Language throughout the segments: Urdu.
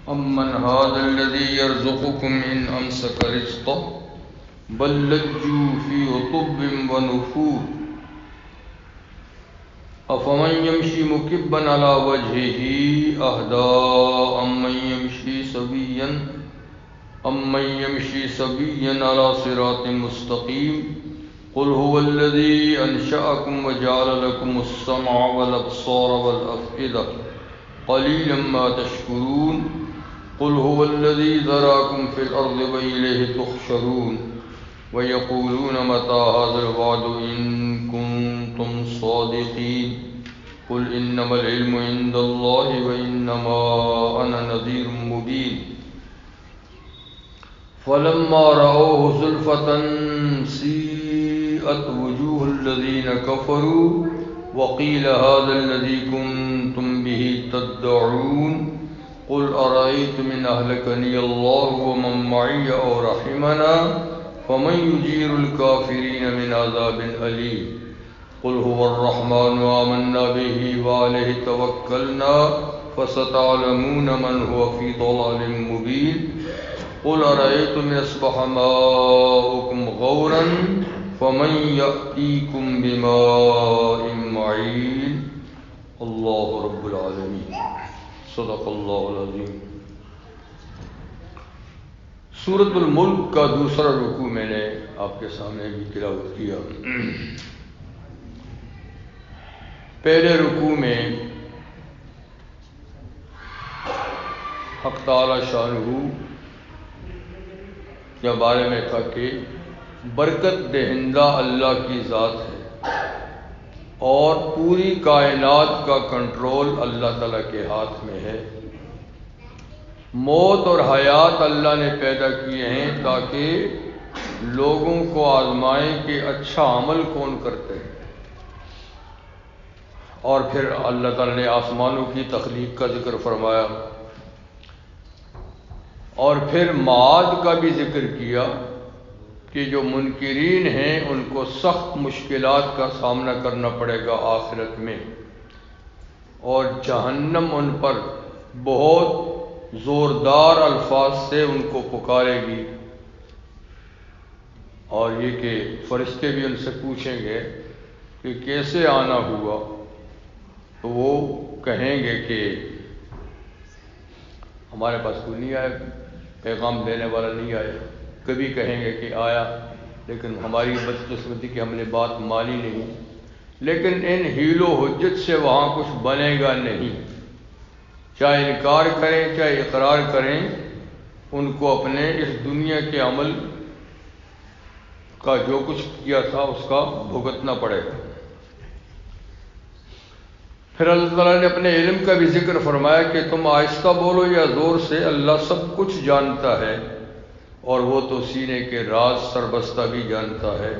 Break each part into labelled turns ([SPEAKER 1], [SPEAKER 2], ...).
[SPEAKER 1] أمن هذا الذي يرزقكم إن أمسك رزقه بل لجوا في عتب ونفور أفمن يمشي مكبا على وجهه أهدى أمن يمشي سويا على صراط مستقيم قل هو الذي أنشأكم وجعل لكم السمع والأبصار والأفئدة قليلا ما تشكرون قل هو الذي ذراكم في الأرض وإليه تحشرون ويقولون متى هذا الوعد إن كنتم صادقين قل إنما العلم عند الله وإنما أنا نذير مبين فلما رأوه زلفة سيئت وجوه الذين كفروا وقيل هذا الذي كنتم به تدعون قل أرأيتم إن أهلكني الله ومن معي أو رحمنا فمن يجير الكافرين من عذاب أليم قل هو الرحمن آمنا به وعليه توكلنا فستعلمون من هو في ضلال مبين قل أرأيتم إن أصبح ماؤكم غورا فمن يأتيكم بماء معين الله رب العالمين صدق اللہ العظیم۔ سورۃ الملک کا دوسرا رکوع میں نے آپ کے سامنے بھی تلاوت کیا۔ پہلے رکوع میں حق تعالی شانہ کے بارے میں کہا کہ برکت دہندہ اللہ کی ذات ہے اور پوری کائنات کا کنٹرول اللہ تعالیٰ کے ہاتھ میں ہے۔ موت اور حیات اللہ نے پیدا کیے ہیں تاکہ لوگوں کو آزمائیں کہ اچھا عمل کون کرتے ہیں، اور پھر اللہ تعالیٰ نے آسمانوں کی تخلیق کا ذکر فرمایا اور پھر معاد کا بھی ذکر کیا کہ جو منکرین ہیں ان کو سخت مشکلات کا سامنا کرنا پڑے گا آخرت میں، اور جہنم ان پر بہت زوردار الفاظ سے ان کو پکارے گی، اور یہ کہ فرشتے بھی ان سے پوچھیں گے کہ کیسے آنا ہوا، تو وہ کہیں گے کہ ہمارے پاس کوئی نہیں آیا، پیغام دینے والا نہیں آیا۔ کبھی کہیں گے کہ آیا لیکن ہماری بدقسمتی کہ ہم نے بات مانی نہیں، لیکن ان حیل و حجت سے وہاں کچھ بنے گا نہیں، چاہے انکار کریں چاہے اقرار کریں، ان کو اپنے اس دنیا کے عمل کا جو کچھ کیا تھا اس کا بھگتنا پڑے گا۔ پھر اللہ تعالیٰ نے اپنے علم کا بھی ذکر فرمایا کہ تم آہستہ بولو یا زور سے، اللہ سب کچھ جانتا ہے اور وہ تو سینے کے راز سربستہ بھی جانتا ہے،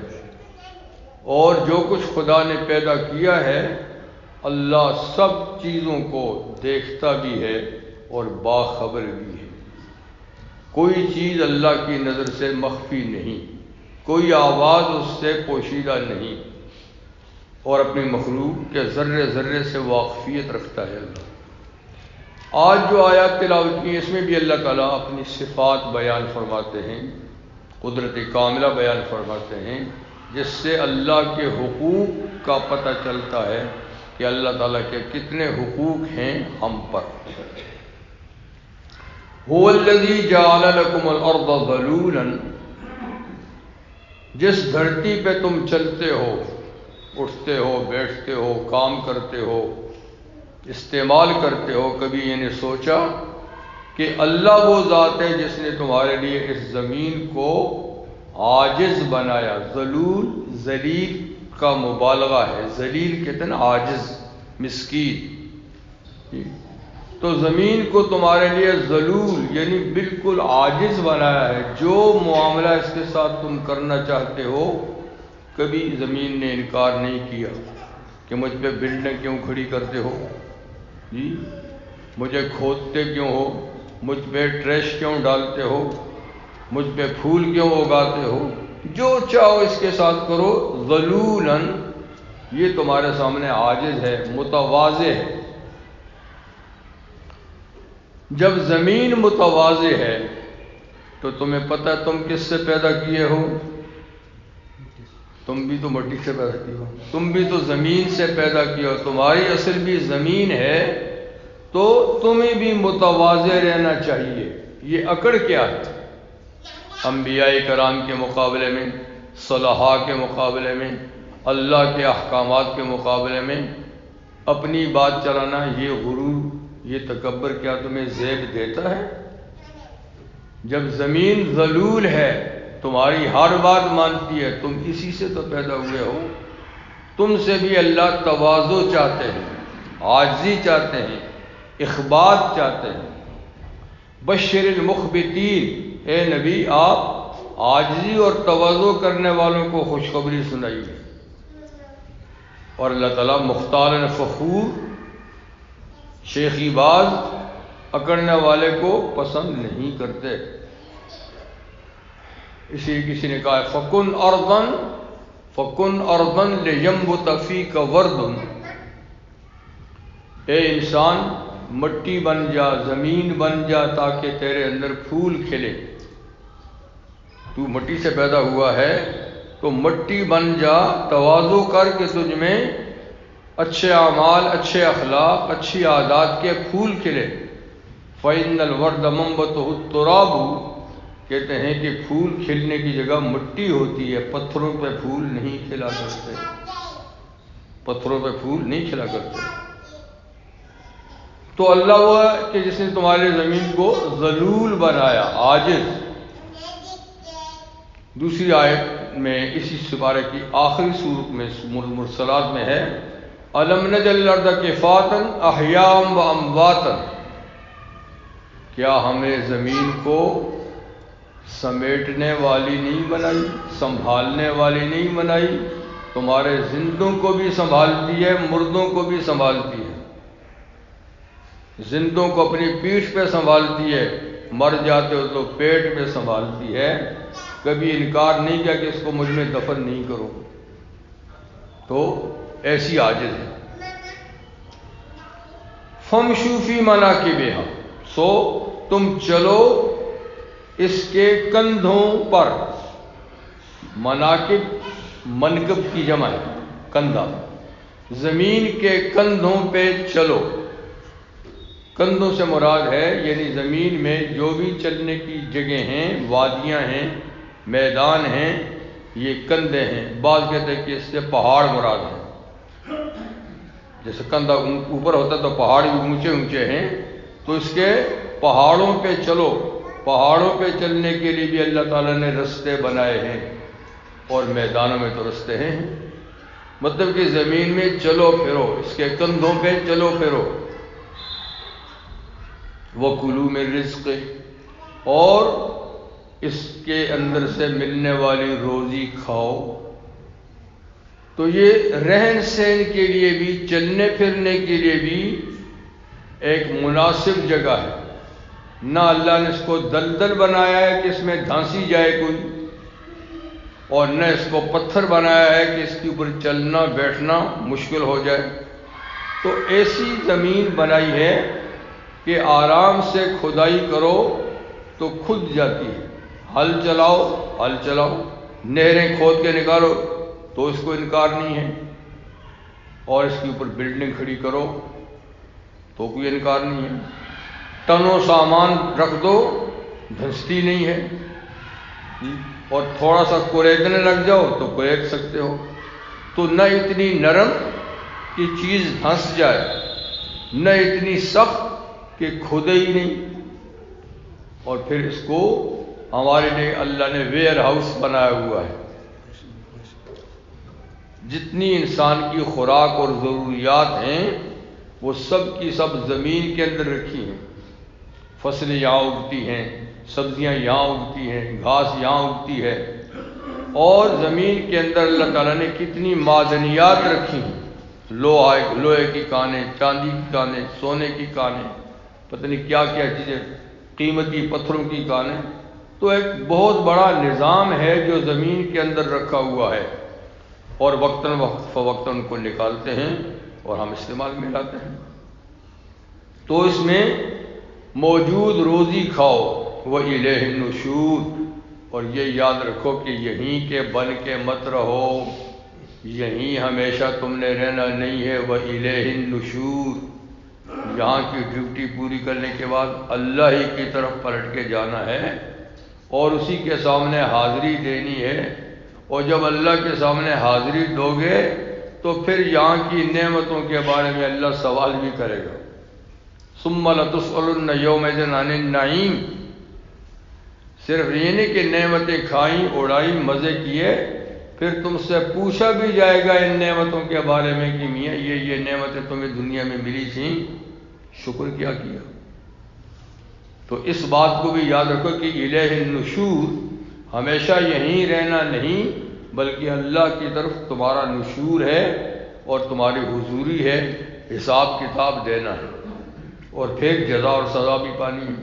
[SPEAKER 1] اور جو کچھ خدا نے پیدا کیا ہے اللہ سب چیزوں کو دیکھتا بھی ہے اور باخبر بھی ہے۔ کوئی چیز اللہ کی نظر سے مخفی نہیں، کوئی آواز اس سے پوشیدہ نہیں، اور اپنی مخلوق کے ذرے ذرے سے واقفیت رکھتا ہے اللہ۔ آج جو آیات تلاوت کی اس میں بھی اللہ تعالیٰ اپنی صفات بیان فرماتے ہیں، قدرت کاملہ بیان فرماتے ہیں، جس سے اللہ کے حقوق کا پتہ چلتا ہے کہ اللہ تعالیٰ کے کتنے حقوق ہیں ہم پر۔ هو الذی جعل لکم الارض ذلولا، جس دھرتی پہ تم چلتے ہو، اٹھتے ہو، بیٹھتے ہو، کام کرتے ہو، استعمال کرتے ہو، کبھی یہ نے سوچا کہ اللہ وہ ذات ہے جس نے تمہارے لیے اس زمین کو عاجز بنایا۔ ذلول ذلیل کا مبالغہ ہے، ذلیل کہتے ہیں نا عاجز، مسکین، تو زمین کو تمہارے لیے ذلول یعنی بالکل عاجز بنایا ہے۔ جو معاملہ اس کے ساتھ تم کرنا چاہتے ہو، کبھی زمین نے انکار نہیں کیا کہ مجھ پہ بلڈنگ کیوں کھڑی کرتے ہو جی، مجھے کھودتے کیوں ہو، مجھ پہ ٹریش کیوں ڈالتے ہو، مجھ پہ پھول کیوں اگاتے ہو، جو چاہو اس کے ساتھ کرو۔ ذلولاً یہ تمہارے سامنے عاجز ہے، متواضع ہے۔ جب زمین متواضع ہے تو تمہیں پتہ ہے تم کس سے پیدا کیے ہو؟ تم بھی تو مٹی سے پیدا کیے ہو، تم بھی تو زمین سے پیدا کیے ہو، تمہاری اصل بھی زمین ہے، تو تمہیں بھی متواضع رہنا چاہیے۔ یہ اکڑ کیا ہے؟ انبیاء کرام کے مقابلے میں، صلحاء کے مقابلے میں، اللہ کے احکامات کے مقابلے میں اپنی بات چلانا، یہ غرور، یہ تکبر کیا تمہیں زیب دیتا ہے؟ جب زمین ذلول ہے، تمہاری ہر بات مانتی ہے، تم اسی سے تو پیدا ہوئے ہو۔ تم سے بھی اللہ تواضع چاہتے ہیں، عاجزی چاہتے ہیں، اخبات چاہتے ہیں۔ بشر المخبتین، اے نبی آپ عاجزی اور تواضع کرنے والوں کو خوشخبری سنائیے۔ اور اللہ تعالیٰ مختال فخور، شیخی باز، اکڑنے والے کو پسند نہیں کرتے۔ اسی کسی نے کہا فکن اردن لینبت فیک ورد، اے انسان مٹی بن جا، زمین بن جا، تاکہ تیرے اندر پھول کھلے۔ تو مٹی سے پیدا ہوا ہے تو مٹی بن جا، تواضع کر کے تجھ میں اچھے اعمال، اچھے اخلاق، اچھی عادات کے پھول کھلے۔ فَإِنَّ الْوَرْدَ مَنبَتُهُ التُّرَابُ، کہتے ہیں کہ پھول کھلنے کی جگہ مٹی ہوتی ہے، پتھروں پہ پھول نہیں کھلا کرتے، پتھروں پہ پھول نہیں کھلا کرتے۔ تو اللہ وہ ہے کہ جس نے تمہارے زمین کو ذلول بنایا، عاجز۔ دوسری آیت میں اسی سپارے کی آخری سورت میں مرسلات میں ہے، أَلَمْ نَجْعَلِ الْأَرْضَ كِفَاتًا أَحْيَاءً وَأَمْوَاتًا، کیا ہمیں زمین کو سمیٹنے والی نہیں بنائی، سنبھالنے والی نہیں بنائی؟ تمہارے زندوں کو بھی سنبھالتی ہے، مردوں کو بھی سنبھالتی ہے۔ زندوں کو اپنی پیٹھ پہ سنبھالتی ہے، مر جاتے ہو تو پیٹ پہ سنبھالتی ہے۔ کبھی انکار نہیں کیا کہ اس کو مجھ میں دفن نہیں کرو، تو ایسی عاجز ہے۔ فَامْشُوا فِي مَنَاكِبِهَا، سو تم چلو اس کے کندھوں پر۔ مناکب منکب کی جمع ہے، کندھا، زمین کے کندھوں پہ چلو۔ کندھوں سے مراد ہے یعنی زمین میں جو بھی چلنے کی جگہ ہیں، وادیاں ہیں، میدان ہیں، یہ کندھے ہیں۔ بعض کہتے ہیں کہ اس سے پہاڑ مراد ہے، جیسے کندھا اوپر ہوتا ہے تو پہاڑ بھی اونچے اونچے ہیں، تو اس کے پہاڑوں پہ چلو۔ پہاڑوں پہ چلنے کے لیے بھی اللہ تعالیٰ نے رستے بنائے ہیں، اور میدانوں میں تو رستے ہیں، مطلب کہ زمین میں چلو پھرو، اس کے کندھوں پہ چلو پھرو۔ وَكُلُوا مِن رِزْقِهِ، اور اس کے اندر سے ملنے والی روزی کھاؤ۔ تو یہ رہن سہن کے لیے بھی، چلنے پھرنے کے لیے بھی ایک مناسب جگہ ہے۔ نہ اللہ نے اس کو دلدل بنایا ہے کہ اس میں دھانسی جائے کوئی، اور نہ اس کو پتھر بنایا ہے کہ اس کے اوپر چلنا بیٹھنا مشکل ہو جائے۔ تو ایسی زمین بنائی ہے کہ آرام سے کھدائی کرو تو کھد جاتی ہے، ہل چلاؤ، ہل چلاؤ، نہریں کھود کے نکالو تو اس کو انکار نہیں ہے، اور اس کے اوپر بلڈنگ کھڑی کرو تو کوئی انکار نہیں ہے۔ ٹنوں سامان رکھ دو، دھنستی نہیں ہے، اور تھوڑا سا کوریدنے لگ جاؤ تو کورید سکتے ہو۔ تو نہ اتنی نرم کہ چیز دھنس جائے، نہ اتنی سخت کہ کھدے ہی نہیں، اور پھر اس کو ہمارے لیے اللہ نے ویئر ہاؤس بنایا ہوا ہے۔ جتنی انسان کی خوراک اور ضروریات ہیں وہ سب کی سب زمین کے اندر رکھی ہیں۔ فصلیں یہاں اگتی ہیں، سبزیاں یہاں اگتی ہیں، گھاس یہاں اگتی ہے، اور زمین کے اندر اللہ تعالیٰ نے کتنی معدنیات رکھی ہیں، لوہے کی کانیں، چاندی کی کانیں، سونے کی کانیں، پتہ نہیں کیا کیا چیزیں، قیمتی پتھروں کی کانیں۔ تو ایک بہت بڑا نظام ہے جو زمین کے اندر رکھا ہوا ہے، اور وقتاً فوقتاً ان کو نکالتے ہیں اور ہم استعمال میں لاتے ہیں۔ تو اس میں موجود روزی کھاؤ، وَإِلَيْهِ النُّشُورُ، اور یہ یاد رکھو کہ یہیں کے بن کے مت رہو، یہیں ہمیشہ تم نے رہنا نہیں ہے، وَإِلَيْهِ النُّشُورُ، یہاں کی ڈیوٹی پوری کرنے کے بعد اللہ ہی کی طرف پلٹ کے جانا ہے اور اسی کے سامنے حاضری دینی ہے، اور جب اللہ کے سامنے حاضری دو گے تو پھر یہاں کی نعمتوں کے بارے میں اللہ سوال بھی کرے گا۔ ثُمَّ لَتُسْأَلُنَّ يَوْمَئِذٍ عَنِ النَّعِيمِ، صرف یہ نہیں کہ نعمتیں کھائیں اڑائیں مزے کیے، پھر تم سے پوچھا بھی جائے گا ان نعمتوں کے بارے میں کہ میاں یہ نعمتیں تمہیں دنیا میں ملی تھیں، شکر کیا کیا؟ تو اس بات کو بھی یاد رکھو کہ الہ النشور، ہمیشہ یہیں رہنا نہیں بلکہ اللہ کی طرف تمہارا نشور ہے اور تمہاری حضوری ہے، حساب کتاب دینا ہے اور پھر جزا اور سزا بھی پانی ہے۔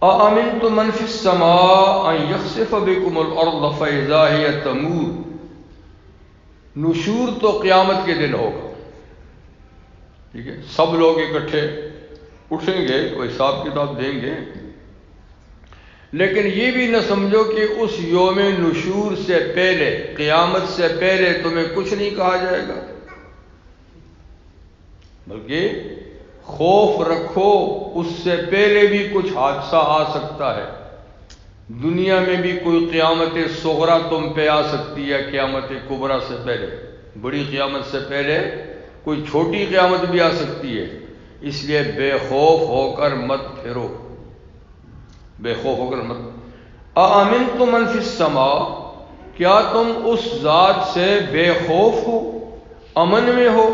[SPEAKER 1] أَأَمِنْتُم مَّن فِي السَّمَاءِ أَن يَخْسِفَ بِكُمُ الْأَرْضَ فَإِذَا هِيَ تَمُورُ، نشور تو قیامت کے دن ہوگا، ٹھیک ہے، سب لوگ اکٹھے اٹھیں گے، وہ حساب کتاب دیں گے، لیکن یہ بھی نہ سمجھو کہ اس یوم نشور سے پہلے، قیامت سے پہلے تمہیں کچھ نہیں کہا جائے گا، بلکہ خوف رکھو اس سے پہلے بھی کچھ حادثہ آ سکتا ہے، دنیا میں بھی کوئی قیامت صغرا تم پہ آ سکتی ہے، قیامت کبریٰ سے پہلے، بڑی قیامت سے پہلے کوئی چھوٹی قیامت بھی آ سکتی ہے، اس لیے بے خوف ہو کر مت پھرو، بے خوف ہو کر مت۔ أَأَمِنْتُم مَّن فِي السَّمَاءِ، کیا تم اس ذات سے بے خوف ہو، امن میں ہو،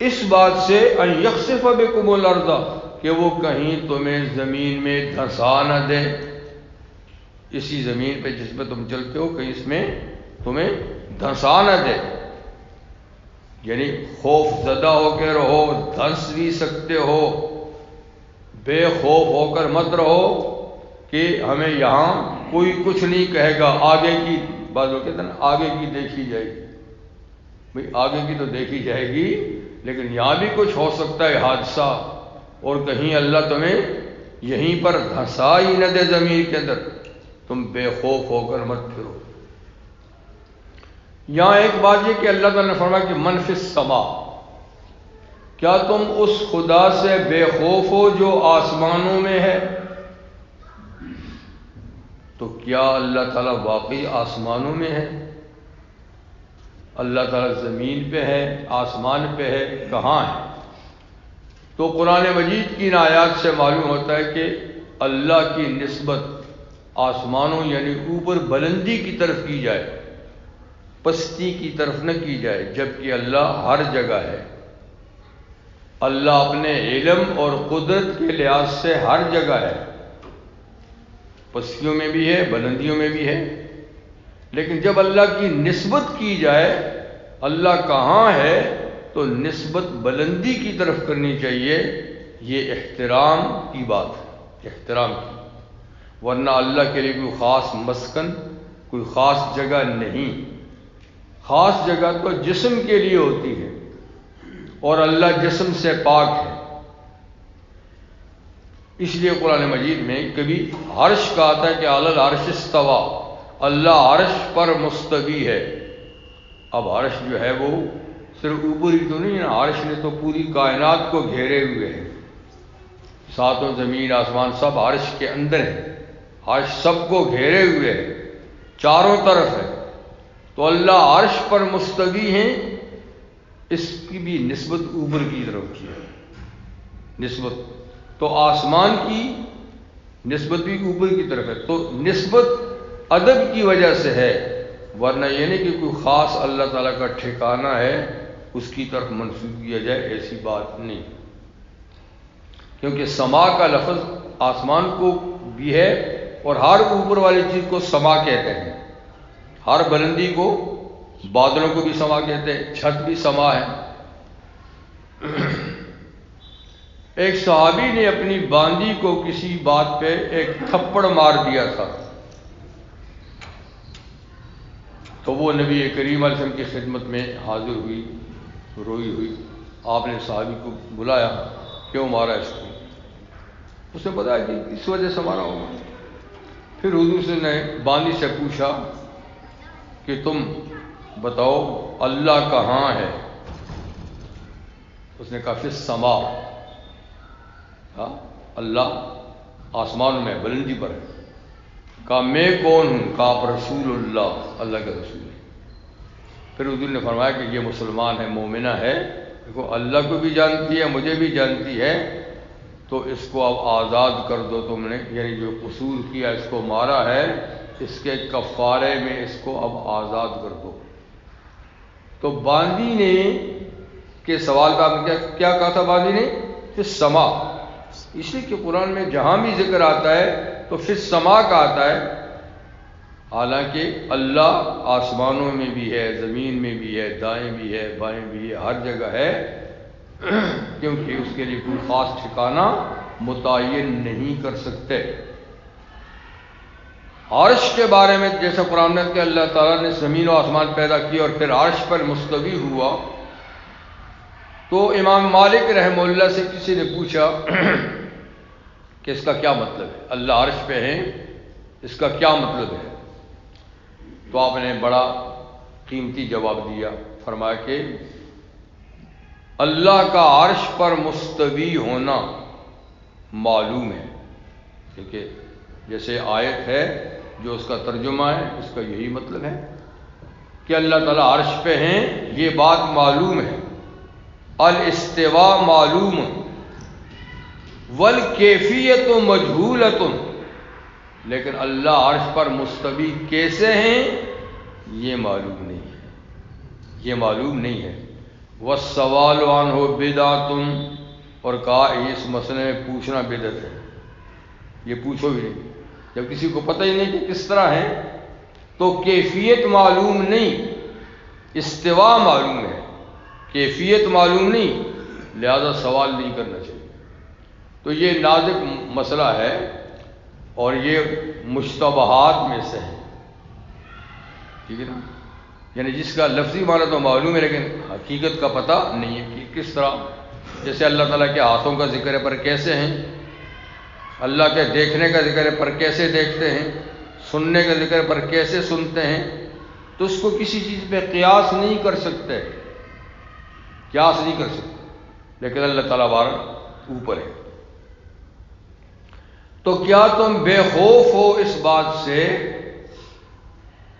[SPEAKER 1] اس بات سے ان یخسف بکم الارض، کہ وہ کہیں تمہیں زمین میں دھسا نہ دے، اسی زمین پہ جس پہ تم چلتے ہو کہیں اس میں تمہیں دھسا نہ دے، یعنی خوف زدہ ہو کے رہو، دھس بھی سکتے ہو، بے خوف ہو کر مت رہو کہ ہمیں یہاں کوئی کچھ نہیں کہے گا، آگے کی بات وہ کہتے ہیں نا آگے کی دیکھی جائے گی، بھئی آگے کی تو دیکھی جائے گی لیکن یہاں بھی کچھ ہو سکتا ہے حادثہ، اور کہیں اللہ تمہیں یہیں پر دھسا ہی نہ دے زمین کے اندر، تم بے خوف ہو کر مت پھرو۔ یہاں ایک بات یہ کہ اللہ تعالیٰ نے فرمایا کہ من فی السماء، کیا تم اس خدا سے بے خوف ہو جو آسمانوں میں ہے؟ تو کیا اللہ تعالیٰ واقعی آسمانوں میں ہے؟ اللہ تعالیٰ زمین پہ ہے، آسمان پہ ہے، کہاں ہے؟ تو قرآن مجید کی ان آیات سے معلوم ہوتا ہے کہ اللہ کی نسبت آسمانوں یعنی اوپر بلندی کی طرف کی جائے، پستی کی طرف نہ کی جائے، جبکہ اللہ ہر جگہ ہے، اللہ اپنے علم اور قدرت کے لحاظ سے ہر جگہ ہے، پستیوں میں بھی ہے، بلندیوں میں بھی ہے، لیکن جب اللہ کی نسبت کی جائے اللہ کہاں ہے تو نسبت بلندی کی طرف کرنی چاہیے، یہ احترام کی بات ہے، احترام کی، ورنہ اللہ کے لیے کوئی خاص مسکن، کوئی خاص جگہ نہیں، خاص جگہ تو جسم کے لیے ہوتی ہے اور اللہ جسم سے پاک ہے، اس لیے قرآن مجید میں کبھی عرش کہا تھا کہ علی العرش استویٰ، اللہ عرش پر مستوی ہے۔ اب عرش جو ہے وہ صرف اوپر ہی تو نہیں ہے، عرش نے تو پوری کائنات کو گھیرے ہوئے ہے، ساتوں زمین آسمان سب عرش کے اندر ہے، عرش سب کو گھیرے ہوئے ہے، چاروں طرف ہے، تو اللہ عرش پر مستوی ہیں، اس کی بھی نسبت اوپر کی طرف کی ہے، نسبت تو آسمان کی نسبت بھی اوپر کی طرف ہے، تو نسبت ادب کی وجہ سے ہے، ورنہ یہ نہیں کہ کوئی خاص اللہ تعالیٰ کا ٹھکانہ ہے اس کی طرف منسوب کیا جائے، ایسی بات نہیں، کیونکہ سما کا لفظ آسمان کو بھی ہے اور ہر اوپر والی چیز کو سما کہتے ہیں، ہر بلندی کو، بادلوں کو بھی سما کہتے ہیں، چھت بھی سما ہے۔ ایک صحابی نے اپنی باندی کو کسی بات پہ ایک تھپڑ مار دیا تھا، تو وہ نبی کریم علیہ السلام کی خدمت میں حاضر ہوئی، روئی ہوئی، آپ نے صحابی کو بلایا، کیوں مارا اس کو؟ اس نے بتایا کہ اس وجہ سے مارا ہوگا۔ پھر حضور نے باندی سے پوچھا کہ تم بتاؤ اللہ کہاں ہے؟ اس نے کہا فی السماء، اللہ آسمان میں بلندی پر ہے۔ کہا میں کون ہوں؟ کہا آپ رسول اللہ، اللہ کے رسول ہیں۔ پھر حضور نے فرمایا کہ یہ مسلمان ہے، مومنہ ہے، دیکھو اللہ کو بھی جانتی ہے، مجھے بھی جانتی ہے، تو اس کو اب آزاد کر دو تم نے، یعنی جو قصور کیا، اس کو مارا ہے، اس کے کفارے میں اس کو اب آزاد کر دو۔ تو باندی نے کے سوال کا کیا کہا تھا باندی نے؟ فی السماء، اس لیے کہ قرآن میں جہاں بھی ذکر آتا ہے تو فی السماء کا آتا ہے، حالانکہ اللہ آسمانوں میں بھی ہے، زمین میں بھی ہے، دائیں بھی ہے، بائیں بھی ہے، ہر جگہ ہے، کیونکہ اس کے لیے کوئی خاص ٹھکانہ متعین نہیں کر سکتے۔ عرش کے بارے میں جیسا قرآن میں کہ اللہ تعالیٰ نے زمین و آسمان پیدا کیا اور پھر عرش پر مستوی ہوا، تو امام مالک رحمہ اللہ سے کسی نے پوچھا کہ اس کا کیا مطلب ہے؟ اللہ عرش پہ ہیں، اس کا کیا مطلب ہے؟ تو آپ نے بڑا قیمتی جواب دیا، فرمایا کہ اللہ کا عرش پر مستوی ہونا معلوم ہے، کیونکہ جیسے آیت ہے جو اس کا ترجمہ ہے، اس کا یہی مطلب ہے کہ اللہ تعالیٰ عرش پہ ہیں، یہ بات معلوم ہے۔ الاستواء معلوم والکیفیت مجہولۃ، لیکن اللہ عرش پر مستوی کیسے ہیں یہ معلوم نہیں ہے، یہ معلوم نہیں ہے۔ والسوال عنہ بدعۃ، اور کہا اس مسئلے میں پوچھنا بدعت ہے، یہ پوچھو بھی نہیں، جب کسی کو پتہ ہی نہیں کہ کس طرح ہے، تو کیفیت معلوم نہیں، استواء معلوم ہے، کیفیت معلوم نہیں، لہذا سوال نہیں کرنا چاہیے۔ تو یہ نازک مسئلہ ہے اور یہ مشتبہات میں سے ہے، ٹھیک ہے نا؟ یعنی جس کا لفظی معنی تو معلوم ہے لیکن حقیقت کا پتہ نہیں ہے کہ کس طرح، جیسے اللہ تعالیٰ کے ہاتھوں کا ذکر ہے پر کیسے ہیں، اللہ کے دیکھنے کا ذکر ہے پر کیسے دیکھتے ہیں، سننے کا ذکر ہے پر کیسے سنتے ہیں، تو اس کو کسی چیز پہ قیاس نہیں کر سکتے، قیاس نہیں کر سکتے، لیکن اللہ تعالیٰ بار اوپر ہے۔ تو کیا تم بے خوف ہو اس بات سے،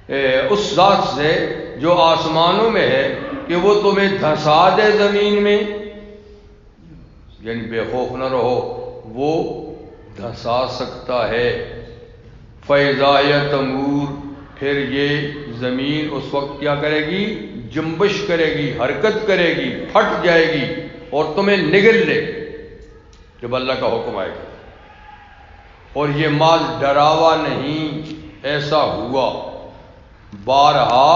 [SPEAKER 1] اس ذات سے جو آسمانوں میں ہے، کہ وہ تمہیں دھسا دے زمین میں؟ یعنی بے خوف نہ رہو، وہ دھسا سکتا ہے۔ فَإِذَا هِيَ تَمُورُ، پھر یہ زمین اس وقت کیا کرے گی؟ جنبش کرے گی، حرکت کرے گی، پھٹ جائے گی اور تمہیں نگل لے، جب اللہ کا حکم آئے گا۔ اور یہ مال ڈراوا نہیں، ایسا ہوا، بارہا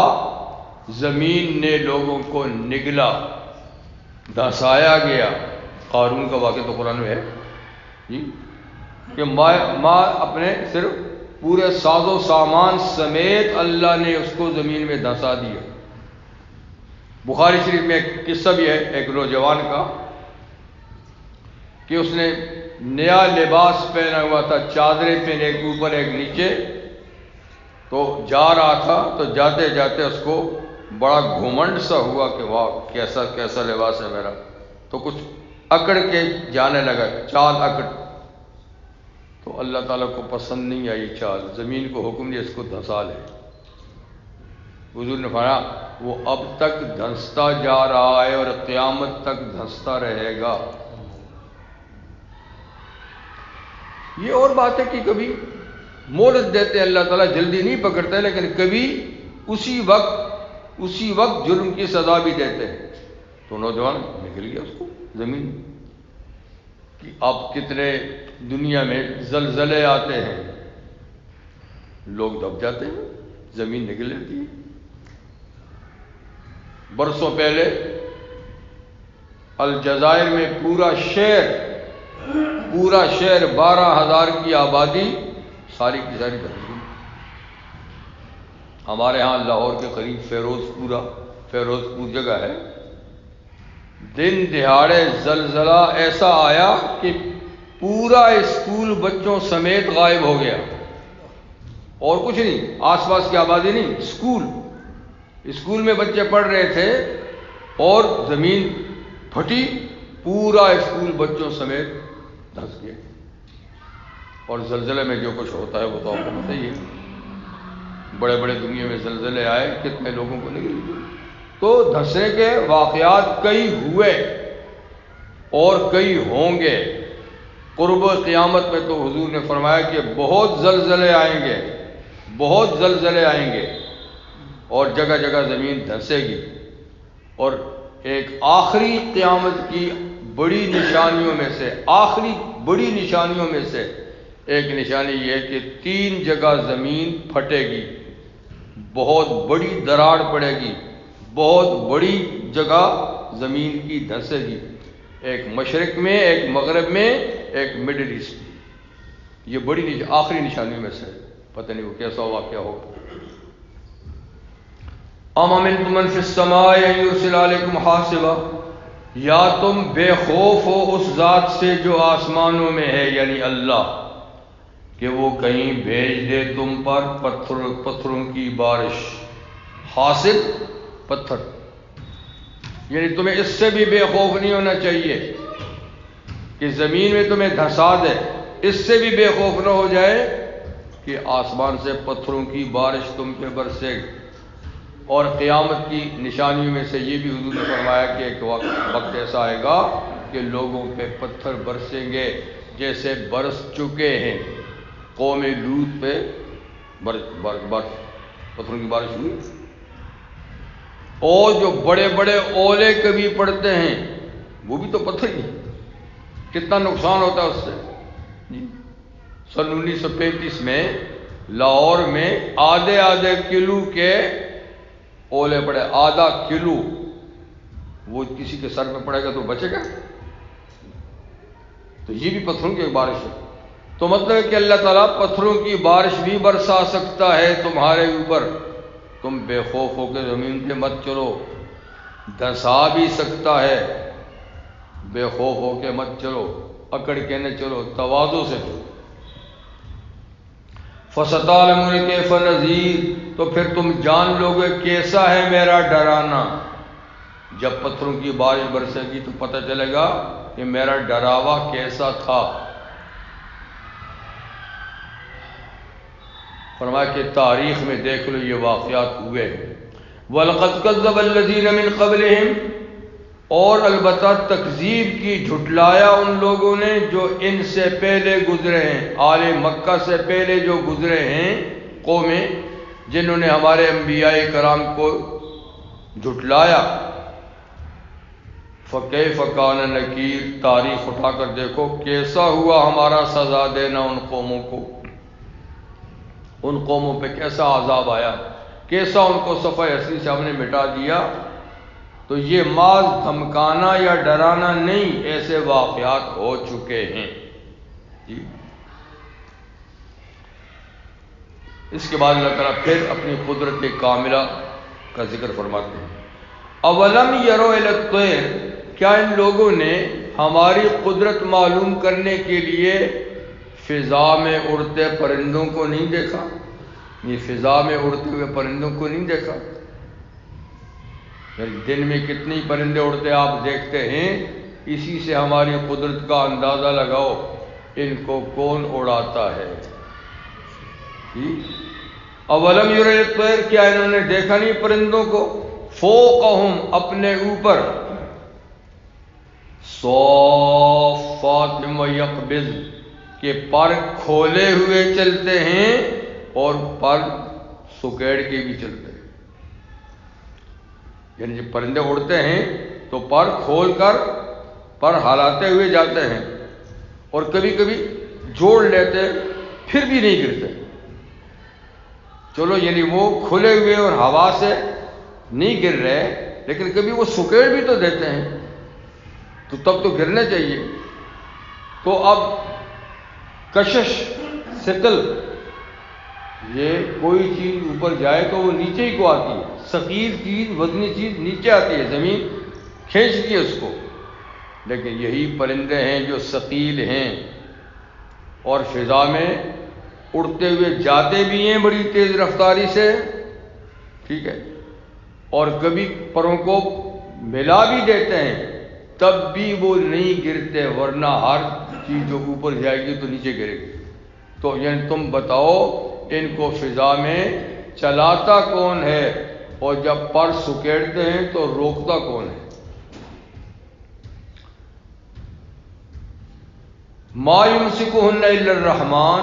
[SPEAKER 1] زمین نے لوگوں کو نگلا، دھسایا گیا۔ قارون کا واقعہ تو قرآن میں ہے جی، کہ ماں اپنے صرف پورے ساز و سامان سمیت اللہ نے اس کو زمین میں دھسا دیا۔ بخاری شریف میں ایک قصہ بھی ہے ایک نوجوان کا، کہ اس نے نیا لباس پہنا ہوا تھا، چادریں پہنے ایک اوپر ایک نیچے، تو جا رہا تھا، تو جاتے جاتے اس کو بڑا گھمنڈ سا ہوا کہ واہ کیسا کیسا لباس ہے میرا، تو کچھ اکڑ کے جانے لگا، چال اکڑ، تو اللہ تعالیٰ کو پسند نہیں آئی چال، زمین کو حکم دیا اس کو دھسا لے۔ حضور نے فرمایا وہ اب تک دھنستا جا رہا ہے اور قیامت تک دھنستا رہے گا۔ یہ اور بات ہے کہ کبھی مہلت دیتے ہیں اللہ تعالیٰ، جلدی نہیں پکڑتے، لیکن کبھی اسی وقت جرم کی سزا بھی دیتے ہیں۔ تو نوجوان نکل گیا اس کو زمین کہ اب کتنے دنیا میں زلزلے آتے ہیں، لوگ دب جاتے ہیں، زمین نکل لیتی ہے۔ برسوں پہلے الجزائر میں پورا شہر 12,000 کی آبادی ساری کی ساری دب گئی۔ ہمارے ہاں لاہور کے قریب فیروز پور جگہ ہے، دن دہاڑے زلزلہ ایسا آیا کہ پورا اسکول بچوں سمیت غائب ہو گیا، اور کچھ نہیں، آس پاس کی آبادی نہیں، اسکول میں بچے پڑھ رہے تھے اور زمین پھٹی، پورا اسکول بچوں سمیت دھنس گیا۔ اور زلزلے میں جو کچھ ہوتا ہے وہ تو آپ کو پتہ ہی ہے، بڑے بڑے دنیا میں زلزلے آئے، کتنے لوگوں کو نہیں گئی۔ تو دھنسنے کے واقعات کئی ہوئے اور کئی ہوں گے۔ قرب قیامت میں تو حضور نے فرمایا کہ بہت زلزلے آئیں گے، بہت زلزلے آئیں گے، اور جگہ جگہ زمین دھنسے گی۔ اور ایک آخری قیامت کی بڑی نشانیوں میں سے، آخری بڑی نشانیوں میں سے ایک نشانی یہ ہے کہ 3 جگہ زمین پھٹے گی، بہت بڑی دراڑ پڑے گی، بہت بڑی جگہ زمین کی دھنسے گی، ایک مشرق میں، ایک مغرب میں، ایک مڈل ایسٹ میں۔ یہ بڑی آخری نشانیوں میں سے، پتہ نہیں وہ کیسا واقعہ ہوگا۔ ام امنتم من فی السماء ان یرسل علیکم حاصبا، یا تم بے خوف ہو اس ذات سے جو آسمانوں میں ہے، یعنی اللہ، کہ وہ کہیں بھیج دے تم پر پتھروں کی بارش۔ حاصب پتھر، یعنی تمہیں اس سے بھی بے خوف نہیں ہونا چاہیے کہ زمین میں تمہیں دھسا دے، اس سے بھی بے خوف نہ ہو جائے کہ آسمان سے پتھروں کی بارش تم پہ برسے۔ اور قیامت کی نشانیوں میں سے یہ بھی حضور نے فرمایا کہ ایک وقت ایسا آئے گا کہ لوگوں پہ پتھر برسیں گے جیسے برس چکے ہیں۔ قوم لوط پہ پتھروں کی بارش ہوئی، اور جو بڑے بڑے اولے کبھی پڑتے ہیں وہ بھی تو پتھر ہی، کتنا نقصان ہوتا ہے اس سے۔ سن 1935 میں لاہور میں آدھے کلو کے اولے پڑے، آدھا کلو، وہ کسی کے سر پہ پڑے گا تو بچے گا؟ تو یہ بھی پتھروں کی بارش ہے۔ تو مطلب ہے کہ اللہ تعالیٰ پتھروں کی بارش بھی برسا سکتا ہے تمہارے اوپر، تم بے خوف ہو کے زمین پہ مت چلو۔ دھسا بھی سکتا ہے، بے خوف ہو کے مت چلو، اکڑ کے نہ چلو، تواضع سے چلو۔ فَسَتَعْلَمُونَ كَيْفَ نَذِيرٌ، تو پھر تم جان لو گے کیسا ہے میرا ڈرانا۔ جب پتھروں کی بارش برسے گی تو پتہ چلے گا کہ میرا ڈراوا کیسا تھا۔ فرمایا کہ تاریخ میں دیکھ لو یہ واقعات ہوئے۔ وَلَقَدْ كَذَّبَ الَّذِينَ مِنْ قَبْلِهِمْ، اور البتہ تکذیب کی، جھٹلایا ان لوگوں نے جو ان سے پہلے گزرے ہیں، آل مکہ سے پہلے جو گزرے ہیں قومیں، جنہوں نے ہمارے انبیاء کرام کو جھٹلایا۔ فَكَيْفَ كَانَ نَكِيرٌ، تاریخ اٹھا کر دیکھو کیسا ہوا ہمارا سزا دینا ان قوموں کو، ان قوموں پہ کیسا عذاب آیا، کیسا ان کو صفحہ ہستی سے ہم نے مٹا دیا۔ تو یہ ماض دھمکانا یا ڈرانا نہیں، ایسے واقعات ہو چکے ہیں۔ جی اس کے بعد اللہ تعالیٰ پھر اپنی قدرت کاملہ کا ذکر فرماتے ہیں۔ اولم یروا الی الطیر، کیا ان لوگوں نے ہماری قدرت معلوم کرنے کے لیے فضا میں اڑتے پرندوں کو نہیں دیکھا؟ یہ فضا میں اڑتے ہوئے پرندوں کو نہیں دیکھا؟ دن میں کتنی پرندے اڑتے آپ دیکھتے ہیں، اسی سے ہماری قدرت کا اندازہ لگاؤ ان کو کون اڑاتا ہے۔ اولم یروا الی الطیر، کیا انہوں نے دیکھا نہیں پرندوں کو؟ فوقہم، اپنے اوپر، صافات و یقبض، کہ پر کھولے ہوئے چلتے ہیں اور پر سکیڑ کے بھی چلتے ہیں۔ یعنی جب پرندے اڑتے ہیں تو پر کھول کر پر ہلاتے ہوئے جاتے ہیں، اور کبھی کبھی جوڑ لیتے پھر بھی نہیں گرتے۔ چلو یعنی وہ کھلے ہوئے اور ہوا سے نہیں گر رہے، لیکن کبھی وہ سکیڑ بھی تو دیتے ہیں، تو تب تو گرنا چاہیے۔ تو اب کشش، ثقل، یہ کوئی چیز اوپر جائے تو وہ نیچے ہی کو آتی ہے، ثقیل چیز، وزنی چیز نیچے آتی ہے، زمین کھینچتی ہے اس کو، لیکن یہی پرندے ہیں جو ثقیل ہیں اور فضا میں اڑتے ہوئے جاتے بھی ہیں بڑی تیز رفتاری سے، ٹھیک ہے، اور کبھی پروں کو ملا بھی دیتے ہیں تب بھی وہ نہیں گرتے، ورنہ ہر چیز جو اوپر جائے گی تو نیچے گرے گی۔ تو یعنی تم بتاؤ ان کو فضا میں چلاتا کون ہے، اور جب پر سکیڑتے ہیں تو روکتا کون ہے؟ ما یمسکہن الا الرحمن،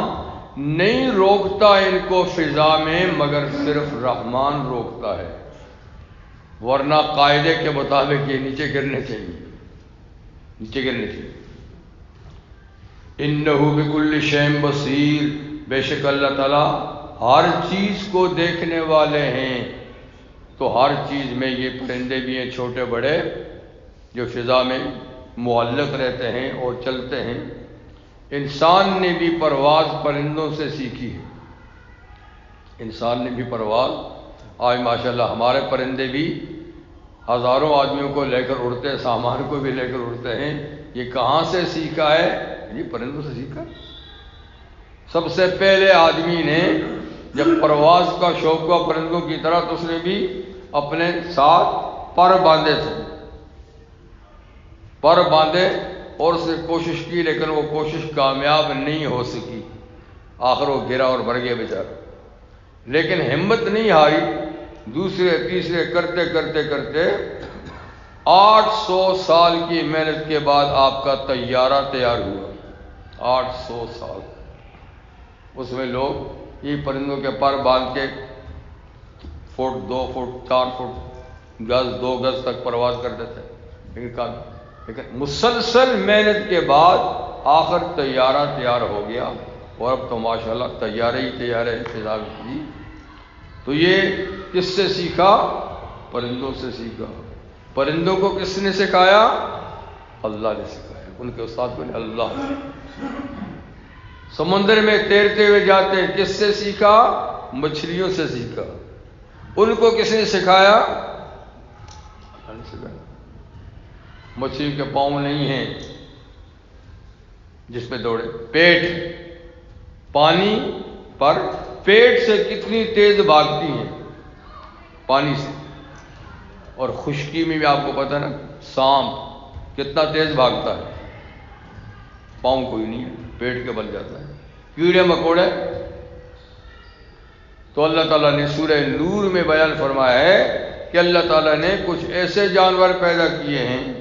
[SPEAKER 1] نہیں روکتا ان کو فضا میں مگر صرف رحمان روکتا ہے، ورنہ قاعدے کے مطابق یہ نیچے گرنے چاہیے، نیچے گرنے چاہیے۔ انہ بکل شیء بصیر، بے شک اللہ تعالیٰ ہر چیز کو دیکھنے والے ہیں۔ تو ہر چیز میں یہ پرندے بھی ہیں چھوٹے بڑے جو فضا میں معلق رہتے ہیں اور چلتے ہیں۔ انسان نے بھی پرواز پرندوں سے سیکھی ہے، انسان نے بھی پرواز، آج ماشاءاللہ ہمارے پرندے بھی ہزاروں آدمیوں کو لے کر اڑتے ہیں، سامان کو بھی لے کر اڑتے ہیں۔ یہ کہاں سے سیکھا ہے؟ یہ پرندوں سے سیکھا۔ سب سے پہلے آدمی نے جب پرواز کا شوق ہوا پرندوں کی طرح تو اس نے بھی اپنے ساتھ پر باندھے تھے، پر باندھے اور اس نے کوشش کی، لیکن وہ کوشش کامیاب نہیں ہو سکی، آخر وہ گرا اور مر گیا بیچارہ۔ لیکن ہمت نہیں ہاری، دوسرے تیسرے کرتے کرتے کرتے 800 سال کی محنت کے بعد آپ کا طیارہ تیار ہوا۔ 800 سال اس میں لوگ یہ پرندوں کے پر باندھ کے فٹ 2 فٹ 4 فٹ گز 2 گز تک پرواز کرتے تھے، لیکن مسلسل محنت کے بعد آخر طیارہ تیار ہو گیا، اور اب تو ماشاءاللہ طیارے ہی طیارے ہیں فضا میں۔ تو یہ کس سے سیکھا؟ پرندوں سے سیکھا۔ پرندوں کو کس نے سکھایا؟ اللہ نے سکھایا، ان کے استاد کو اللہ۔ سمندر میں تیرتے ہوئے جاتے ہیں، کس سے سیکھا؟ مچھلیوں سے سیکھا۔ ان کو کس نے سکھایا؟ اللہ نے سکھایا۔ مچھلی کے پاؤں نہیں ہیں جس پہ دوڑے، پیٹ، پانی پر پیٹ سے کتنی تیز بھاگتی ہیں پانی سے، اور خشکی میں بھی آپ کو پتہ نا سانپ کتنا تیز بھاگتا ہے، پاؤں کوئی نہیں ہے، پیٹ کے بل جاتا ہے۔ کیڑے مکوڑے تو اللہ تعالیٰ نے سورہ نور میں بیان فرمایا ہے کہ اللہ تعالیٰ نے کچھ ایسے جانور پیدا کیے ہیں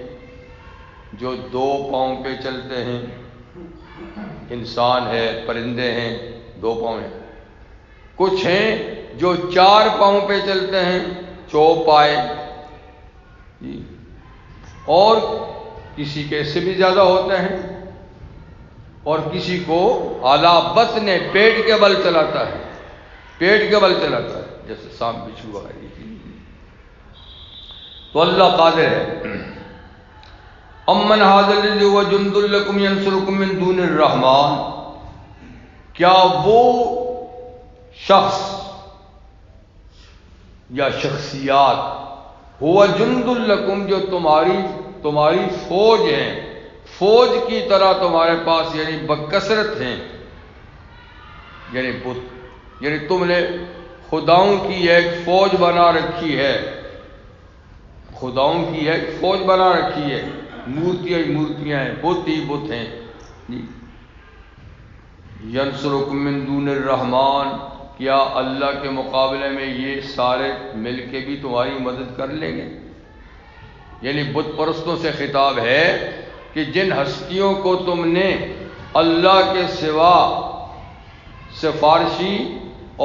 [SPEAKER 1] جو 2 پاؤں پہ چلتے ہیں، انسان ہے، پرندے ہیں 2 پاؤں ہیں، کچھ ہیں جو 4 پاؤں پہ چلتے ہیں، چوپائے، اور کسی کے سے بھی زیادہ ہوتے ہیں، اور کسی کو اعلیٰ بطن پیٹ کے بل چلاتا ہے، پیٹ کے بل چلاتا ہے، جیسے سانپ بچھو وغیرہ۔ تو اللہ قادر ہے۔ امن ھذا الذی هو جند لکم ینصرکم من دون الرحمن، کیا وہ شخص یا شخصیات ہوا جند لکم جو تمہاری فوج ہیں، فوج کی طرح تمہارے پاس یعنی بکثرت ہیں، یعنی بت، یعنی تم نے خداؤں کی ایک فوج بنا رکھی ہے، خداؤں کی ایک فوج بنا رکھی ہے، مورتیاں ہی مورتیاں ہیں، بت ہی بت ہیں۔ ینصرکم من دون الرحمن، کیا اللہ کے مقابلے میں یہ سارے مل کے بھی تمہاری مدد کر لیں گے؟ یعنی بت پرستوں سے خطاب ہے کہ جن ہستیوں کو تم نے اللہ کے سوا سفارشی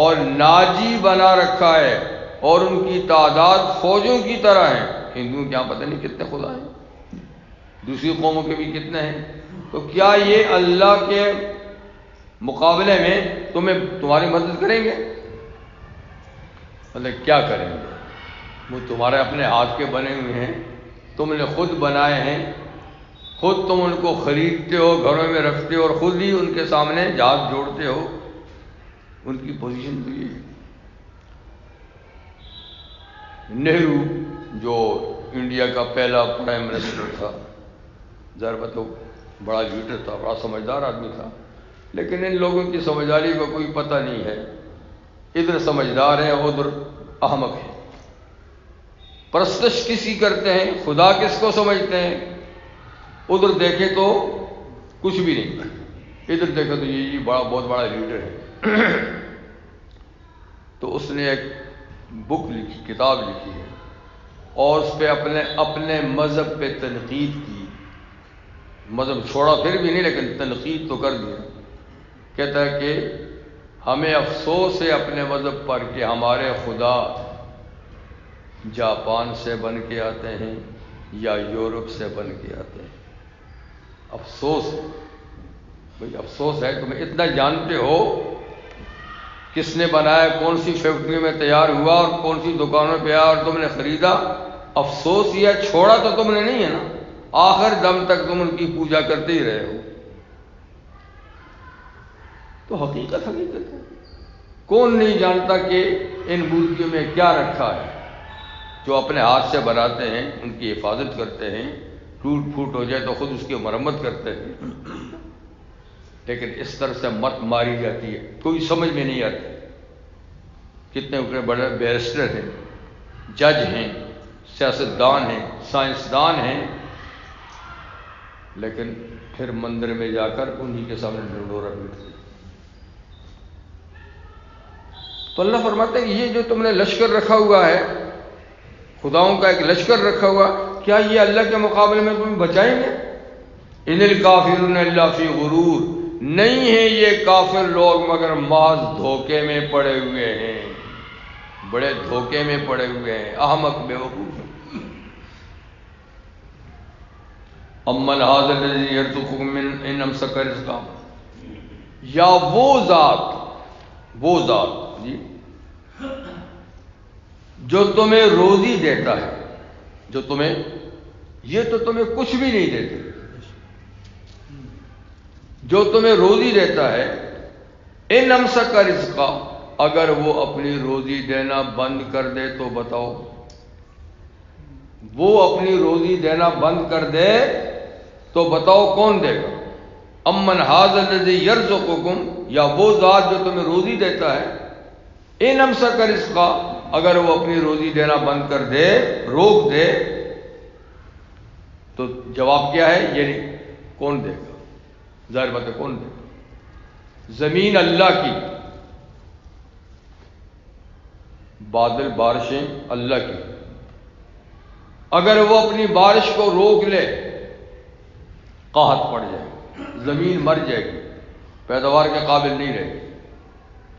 [SPEAKER 1] اور ناجی بنا رکھا ہے، اور ان کی تعداد فوجوں کی طرح ہے، ہندوؤں کے یہاں پتہ نہیں کتنے خدا ہیں، دوسری قوموں کے بھی کتنے ہیں، تو کیا یہ اللہ کے مقابلے میں تمہاری مدد کریں گے؟ مطلب کیا کریں گے؟ وہ تمہارے اپنے ہاتھ کے بنے ہوئے ہیں، تم نے خود بنائے ہیں، خود تم ان کو خریدتے ہو، گھروں میں رکھتے ہو، اور خود ہی ان کے سامنے جھاگ جوڑتے ہو، ان کی پوزیشن بھی ہے۔ نہرو جو انڈیا کا پہلا پرائم منسٹر تھا، ظاہر بات تو بڑا لیڈر تھا، بڑا سمجھدار آدمی تھا، لیکن ان لوگوں کی سمجھداری کا کوئی پتہ نہیں ہے، ادھر سمجھدار ہیں ادھر احمق ہیں، پرستش کسی کرتے ہیں، خدا کس کو سمجھتے ہیں، ادھر دیکھیں تو کچھ بھی نہیں، ادھر دیکھیں تو یہ بہت بڑا لیڈر ہے۔ تو اس نے ایک بک لکھی، کتاب لکھی ہے، اور اس پہ اپنے مذہب پہ تنقید کی، مذہب چھوڑا پھر بھی نہیں لیکن تنقید تو کر دیا۔ کہتا ہے کہ ہمیں افسوس ہے اپنے مذہب پر کہ ہمارے خدا جاپان سے بن کے آتے ہیں یا یورپ سے بن کے آتے ہیں۔ افسوس، بھئی افسوس ہے، تمہیں اتنا جانتے ہو کس نے بنایا، کون سی فیکٹری میں تیار ہوا اور کون سی دکانوں پہ آیا اور تم نے خریدا، افسوس یہ چھوڑا تو تم نے نہیں ہے نا، آخر دم تک تم ان کی پوجا کرتے ہی رہے ہو۔ تو حقیقت ہے، کون نہیں جانتا کہ ان مورتیوں میں کیا رکھا ہے، جو اپنے ہاتھ سے بناتے ہیں، ان کی حفاظت کرتے ہیں، ٹوٹ پھوٹ ہو جائے تو خود اس کی مرمت کرتے ہیں، لیکن اس طرح سے مت ماری جاتی ہے، کوئی سمجھ میں نہیں آتی۔ کتنے بڑے بیرسٹر ہیں، جج ہیں، سیاستدان ہیں، سائنسدان ہیں، لیکن پھر مندر میں جا کر انہی کے سامنے ڈنڈورا پیٹتے ہیں۔ تو اللہ فرماتا ہے کہ یہ جو تم نے لشکر رکھا ہوا ہے، خداؤں کا ایک لشکر رکھا ہوا، کیا یہ اللہ کے مقابلے میں تمہیں بچائیں گے؟ ان الکافرون الا فی غرور، نہیں ہے یہ کافر لوگ مگر محض دھوکے میں پڑے ہوئے ہیں، بڑے دھوکے میں پڑے ہوئے ہیں، احمق بیوقوف۔ امن ھذا الذی یرزقکم من ان امسک رزقا، یا وہ ذات جی جو تمہیں روزی دیتا ہے، جو تمہیں، یہ تو تمہیں کچھ بھی نہیں دیتے، جو تمہیں روزی دیتا ہے، ان امسک رزقا، اگر وہ اپنی روزی دینا بند کر دے تو بتاؤ، وہ اپنی روزی دینا بند کر دے تو بتاؤ کون دے گا؟ امن ھذا الذی یرزقکم، یا وہ ذات جو تمہیں روزی دیتا ہے، ان امسک رزقا، اگر وہ اپنی روزی دینا بند کر دے، روک دے، تو جواب کیا ہے؟ یعنی کون دے گا؟ ظاہر بات ہے کون دے گا؟ زمین اللہ کی، بادل بارشیں اللہ کی، اگر وہ اپنی بارش کو روک لے، قحط پڑ جائے، زمین مر جائے گی، پیداوار کے قابل نہیں رہے گی،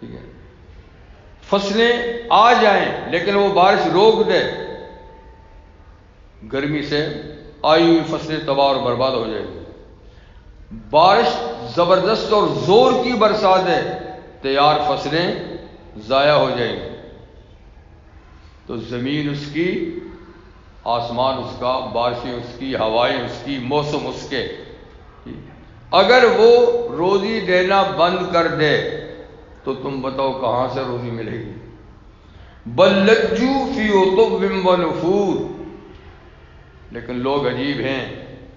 [SPEAKER 1] ٹھیک ہے، فصلیں آ جائیں لیکن وہ بارش روک دے، گرمی سے آئی ہوئی فصلیں تباہ اور برباد ہو جائے گی، بارش زبردست اور زور کی برسات ہے، تیار فصلیں ضائع ہو جائیں گی، تو زمین اس کی، آسمان اس کا، بارشیں اس کی، ہوائیں اس کی، موسم اس کے، اگر وہ روزی دینا بند کر دے تو تم بتاؤ کہاں سے روزی ملے گی؟ بل لجوا فی عتو و نفور، لیکن لوگ عجیب ہیں،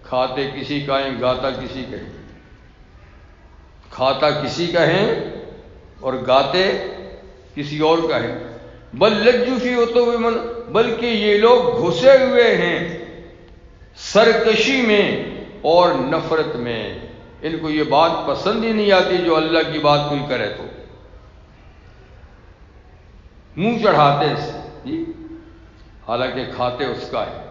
[SPEAKER 1] کھاتے کسی کا ہیں، گاتا کسی کا ہیں، کھاتا کسی کا ہیں اور گاتے کسی اور کا ہیں۔ بل لجوا فی عتو و، بلکہ یہ لوگ گھسے ہوئے ہیں سرکشی میں اور نفرت میں، ان کو یہ بات پسند ہی نہیں آتی جو اللہ کی بات کوئی کرے تو منہ چڑھاتے ہیں، حالانکہ کھاتے اس کا ہے،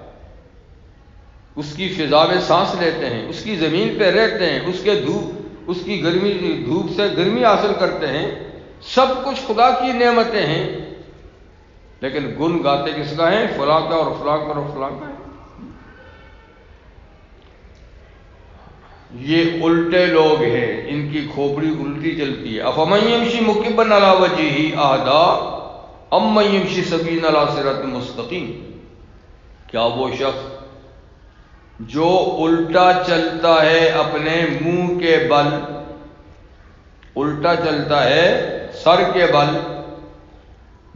[SPEAKER 1] اس کی فضا میں سانس لیتے ہیں، اس کی زمین پہ رہتے ہیں، اس کی گرمی، دھوپ سے گرمی حاصل کرتے ہیں، سب کچھ خدا کی نعمتیں ہیں، لیکن گن گاتے کس کا ہیں؟ فلاں کا اور فلاں کا اور فلاں کا ہے۔ یہ الٹے لوگ ہیں، ان کی کھوپڑی الٹی چلتی ہے۔ افمن یمشی مکبا علی وجہہ اہدی امن یمشی سویا علی صراط مستقیم، کیا وہ شخص جو الٹا چلتا ہے اپنے منہ کے بل، الٹا چلتا ہے سر کے بل،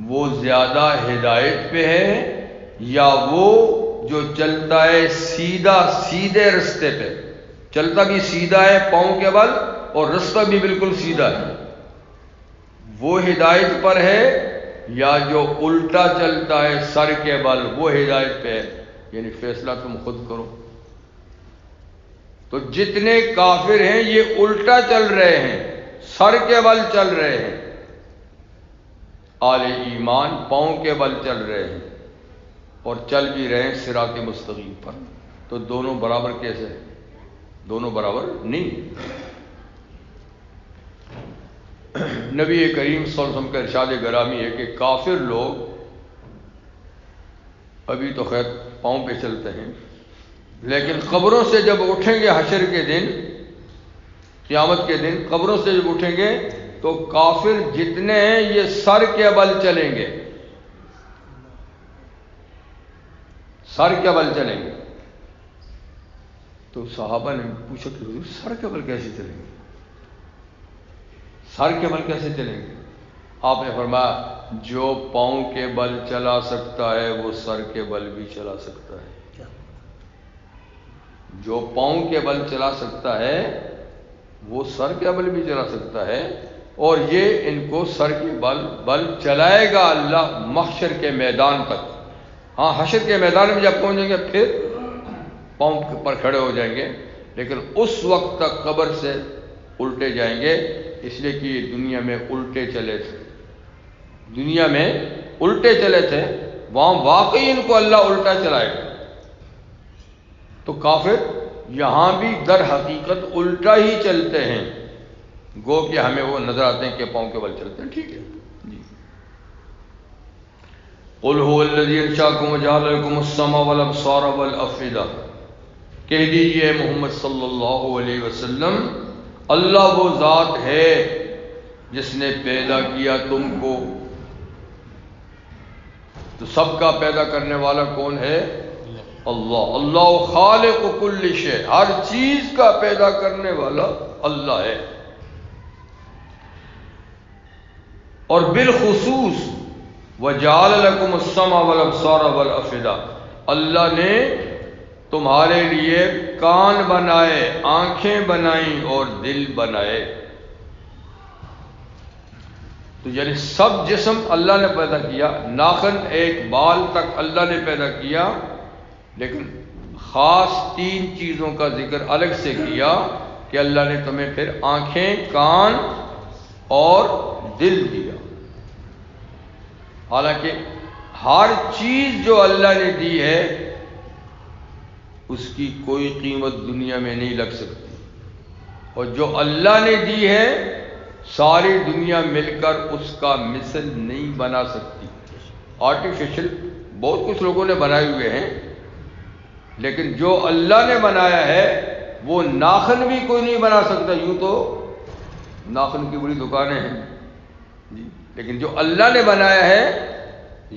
[SPEAKER 1] وہ زیادہ ہدایت پہ ہے یا وہ جو چلتا ہے سیدھا سیدھے رستے پہ، چلتا بھی سیدھا ہے پاؤں کے بل اور رستہ بھی بالکل سیدھا ہے، وہ ہدایت پر ہے، یا جو الٹا چلتا ہے سر کے بل وہ ہدایت پہ ہے؟ یعنی فیصلہ تم خود کرو۔ تو جتنے کافر ہیں یہ الٹا چل رہے ہیں، سر کے بل چل رہے ہیں، اہل ایمان پاؤں کے بل چل رہے ہیں اور چل بھی رہے ہیں صراط مستقیم پر۔ تو دونوں برابر کیسے ہیں؟ دونوں برابر نہیں۔ نبی کریم صلی اللہ علیہ وسلم کا ارشاد گرامی ہے کہ کافر لوگ ابھی تو خیر پاؤں پہ چلتے ہیں، لیکن قبروں سے جب اٹھیں گے حشر کے دن، قیامت کے دن قبروں سے جب اٹھیں گے تو کافر جتنے ہیں یہ سر کے بل چلیں گے، سر کے بل چلیں گے۔ تو صحابہ نے پوچھا کہ حضور سر کے بل کیسے چلیں گے؟ سر کے بل کیسے چلیں گے؟ آپ نے فرمایا جو پاؤں کے بل چلا سکتا ہے وہ سر کے بل بھی چلا سکتا ہے۔ جو پاؤں کے بل چلا سکتا ہے وہ سر کے بل بھی چلا سکتا ہے، اور یہ ان کو سر کے بل چلائے گا اللہ محشر کے میدان تک۔ ہاں حشر کے میدان میں جب پہنچیں گے پھر پاؤں پر کھڑے ہو جائیں گے، لیکن اس وقت تک قبر سے الٹے جائیں گے، اس لیے کہ یہ دنیا میں الٹے چلے تھے، دنیا میں الٹے چلے تھے، وہاں واقعی ان کو اللہ الٹا چلائے گا۔ تو کافر یہاں بھی در حقیقت الٹا ہی چلتے ہیں، گو کہ ہمیں وہ نظر آتے ہیں کہ پاؤں کے بل چلتے ہیں، ٹھیک ہے جی۔ قل هو الذی انشأکم وجعل لکم السمع والابصار والافئدہ، کہہ دیجئے محمد صلی اللہ علیہ وسلم اللہ وہ ذات ہے جس نے پیدا کیا تم کو۔ تو سب کا پیدا کرنے والا کون ہے؟ اللہ۔ اللہ خالق کل شیء، ہر چیز کا پیدا کرنے والا اللہ ہے۔ اور بالخصوص وَجَعَلَ لَكُمُ السَّمْعَ وَالْأَبْصَارَ وَالْأَفْئِدَةَ، اللہ نے تمہارے لیے کان بنائے، آنکھیں بنائیں اور دل بنائے۔ تو یعنی سب جسم اللہ نے پیدا کیا، ناخن ایک بال تک اللہ نے پیدا کیا، لیکن خاص تین چیزوں کا ذکر الگ سے کیا کہ اللہ نے تمہیں پھر آنکھیں، کان اور دل دیا۔ حالانکہ ہر چیز جو اللہ نے دی ہے اس کی کوئی قیمت دنیا میں نہیں لگ سکتی، اور جو اللہ نے دی ہے ساری دنیا مل کر اس کا مثل نہیں بنا سکتی۔ آرٹیفیشل بہت کچھ لوگوں نے بنائے ہوئے ہیں، لیکن جو اللہ نے بنایا ہے وہ ناخن بھی کوئی نہیں بنا سکتا۔ یوں تو ناخن کی بڑی دکانیں ہیں جی، لیکن جو اللہ نے بنایا ہے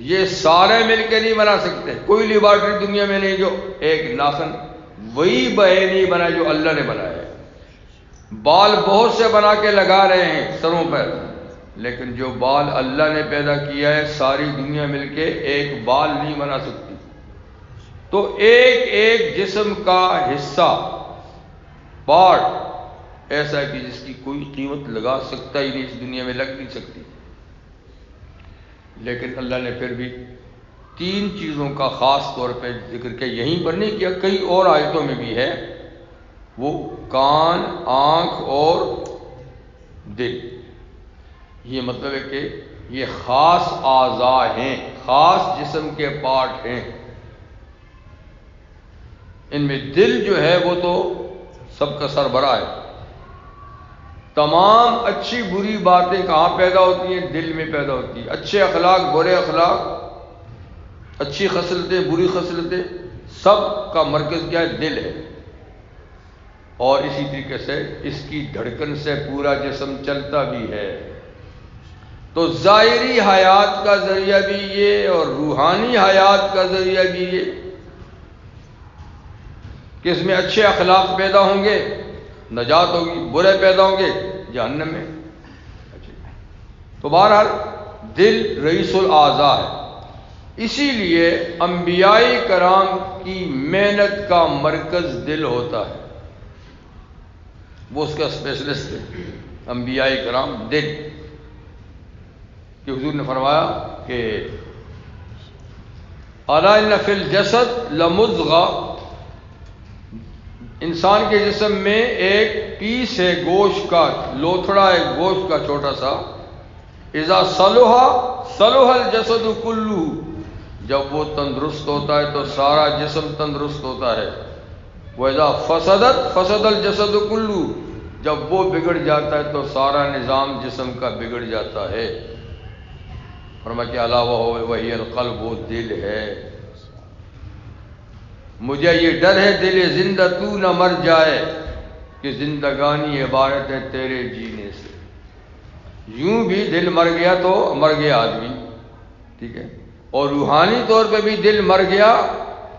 [SPEAKER 1] یہ سارے مل کے نہیں بنا سکتے۔ کوئی لیبارٹری دنیا میں نہیں جو ایک ناخن وہی بہے نہیں بنا جو اللہ نے بنایا ہے۔ بال بہت سے بنا کے لگا رہے ہیں سروں پر، لیکن جو بال اللہ نے پیدا کیا ہے ساری دنیا مل کے ایک بال نہیں بنا سکتی۔ تو ایک ایک جسم کا حصہ، پارٹ ایسا ہے کہ جس کی کوئی قیمت لگا سکتا ہی نہیں، اس دنیا میں لگ نہیں سکتی۔ لیکن اللہ نے پھر بھی تین چیزوں کا خاص طور پہ ذکر کیا، یہیں پر نہیں کیا، کئی اور آیتوں میں بھی ہے، وہ کان، آنکھ اور دل۔ یہ مطلب ہے کہ یہ خاص اعضاء ہیں، خاص جسم کے پارٹ ہیں۔ ان میں دل جو ہے وہ تو سب کا سربراہ ہے۔ تمام اچھی بری باتیں کہاں پیدا ہوتی ہیں؟ دل میں پیدا ہوتی ہیں۔ اچھے اخلاق، برے اخلاق، اچھی خصلتیں، بری خصلتیں، سب کا مرکز کیا ہے؟ دل ہے۔ اور اسی طریقے سے اس کی دھڑکن سے پورا جسم چلتا بھی ہے۔ تو ظاہری حیات کا ذریعہ بھی یہ اور روحانی حیات کا ذریعہ بھی یہ، کہ اس میں اچھے اخلاق پیدا ہوں گے نجات ہوگی، برے پیدا ہوں گے جہنم میں۔ تو بہرحال دل رئیس الاعضاء ہے، اسی لیے انبیاء کرام کی محنت کا مرکز دل ہوتا ہے، وہ اس کا اسپیشلسٹ ہے انبیاء کرام دل، کہ حضور نے فرمایا کہ الا ان فی الجسد لمضغہ، انسان کے جسم میں ایک پیس ہے گوشت کا، لوتھڑا ہے گوشت کا چھوٹا سا، اذا صلح صلح الجسد کلہ، جب وہ تندرست ہوتا ہے تو سارا جسم تندرست ہوتا ہے، وَإِذَا فَسَدَتْ فَسَدَ الْجَسَدُ كُلُّهُ، جب وہ بگڑ جاتا ہے تو سارا نظام جسم کا بگڑ جاتا ہے۔ فرمایا کہ الا وہی القلب، وہ دل ہے۔ مجھے یہ ڈر ہے دل زندہ تو نہ مر جائے، کہ زندگانی عبارت ہے تیرے جینے سے۔ یوں بھی دل مر گیا تو مر گیا آدمی، ٹھیک ہے، اور روحانی طور پہ بھی دل مر گیا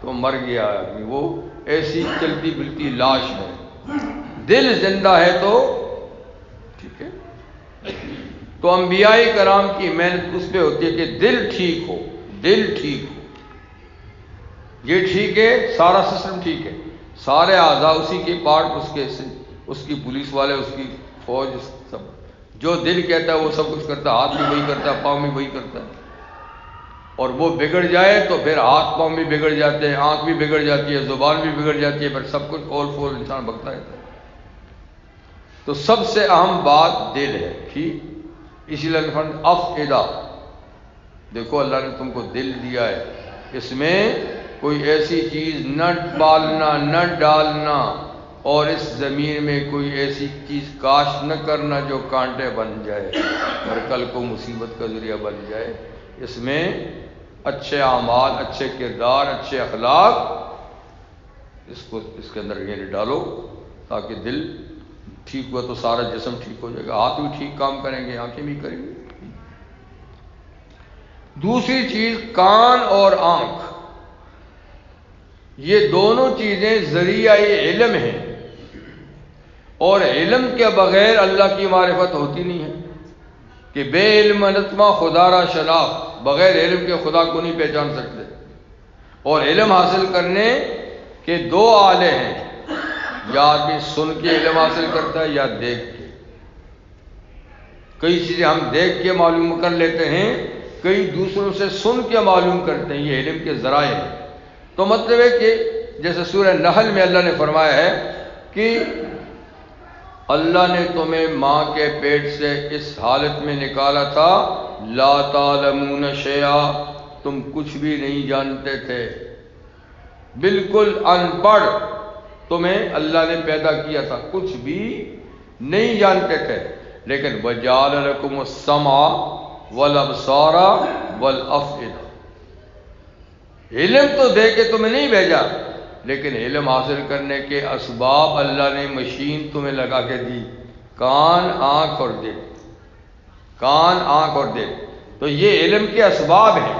[SPEAKER 1] تو مر گیا آدمی، وہ ایسی چلتی بلتی لاش ہے۔ دل زندہ ہے تو ٹھیک ہے۔ تو انبیاء کرام کی محنت اس پہ ہوتی ہے کہ دل ٹھیک ہو، دل ٹھیک ہو، یہ ٹھیک ہے، سارا سسٹم ٹھیک ہے، سارے اعضاء اسی کے پارٹ، اس کی پولیس والے، اس کی فوج، سب جو دل کہتا ہے وہ سب کچھ کرتا ہے، ہاتھ بھی وہی کرتا ہے، پاؤں بھی وہی کرتا ہے، اور وہ بگڑ جائے تو پھر ہاتھ پاؤں بھی بگڑ جاتے ہیں، آنکھ بھی بگڑ جاتی ہے، زبان بھی بگڑ جاتی ہے، پھر سب کچھ کھول پھول انسان بکتا رہتا ہے۔ تو سب سے اہم بات دل ہے، ٹھیک، اسی لیے افئدہ، دیکھو اللہ نے تم کو دل دیا ہے، اس میں کوئی ایسی چیز نہ بالنا نہ ڈالنا، اور اس زمین میں کوئی ایسی چیز کاشت نہ کرنا جو کانٹے بن جائے اور کل کو مصیبت کا ذریعہ بن جائے۔ اس میں اچھے اعمال، اچھے کردار، اچھے اخلاق، اس کے اندر یہ ڈالو، تاکہ دل ٹھیک ہوا تو سارا جسم ٹھیک ہو جائے گا، ہاتھ بھی ٹھیک کام کریں گے، آنکھیں بھی کریں گے۔ دوسری چیز کان اور آنکھ، یہ دونوں چیزیں ذریعہ علم ہیں، اور علم کے بغیر اللہ کی معرفت ہوتی نہیں ہے، کہ بے علم نتما خدا را شناخت، بغیر علم کے خدا کو نہیں پہچان سکتے۔ اور علم حاصل کرنے کے دو آلے ہیں، یا آدمی سن کے علم حاصل کرتا ہے یا دیکھ کے۔ کئی چیزیں ہم دیکھ کے معلوم کر لیتے ہیں، کئی دوسروں سے سن کے معلوم کرتے ہیں، یہ علم کے ذرائع ہیں۔ تو مطلب ہے کہ جیسے سورہ نحل میں اللہ نے فرمایا ہے کہ اللہ نے تمہیں ماں کے پیٹ سے اس حالت میں نکالا تھا، لا تعلمون شیئا، تم کچھ بھی نہیں جانتے تھے، بالکل ان پڑھ تمہیں اللہ نے پیدا کیا تھا، کچھ بھی نہیں جانتے تھے، لیکن وَجَعَلَ لَكُمُ السَّمْعَ وَالْأَبْصَارَ وَالْأَفْئِدَةَ، علم تو دے کے تمہیں نہیں بھیجا، لیکن علم حاصل کرنے کے اسباب اللہ نے مشین تمہیں لگا کے دی، کان، آنکھ اور دل، کان، آنکھ اور دل۔ تو یہ علم کے اسباب ہیں،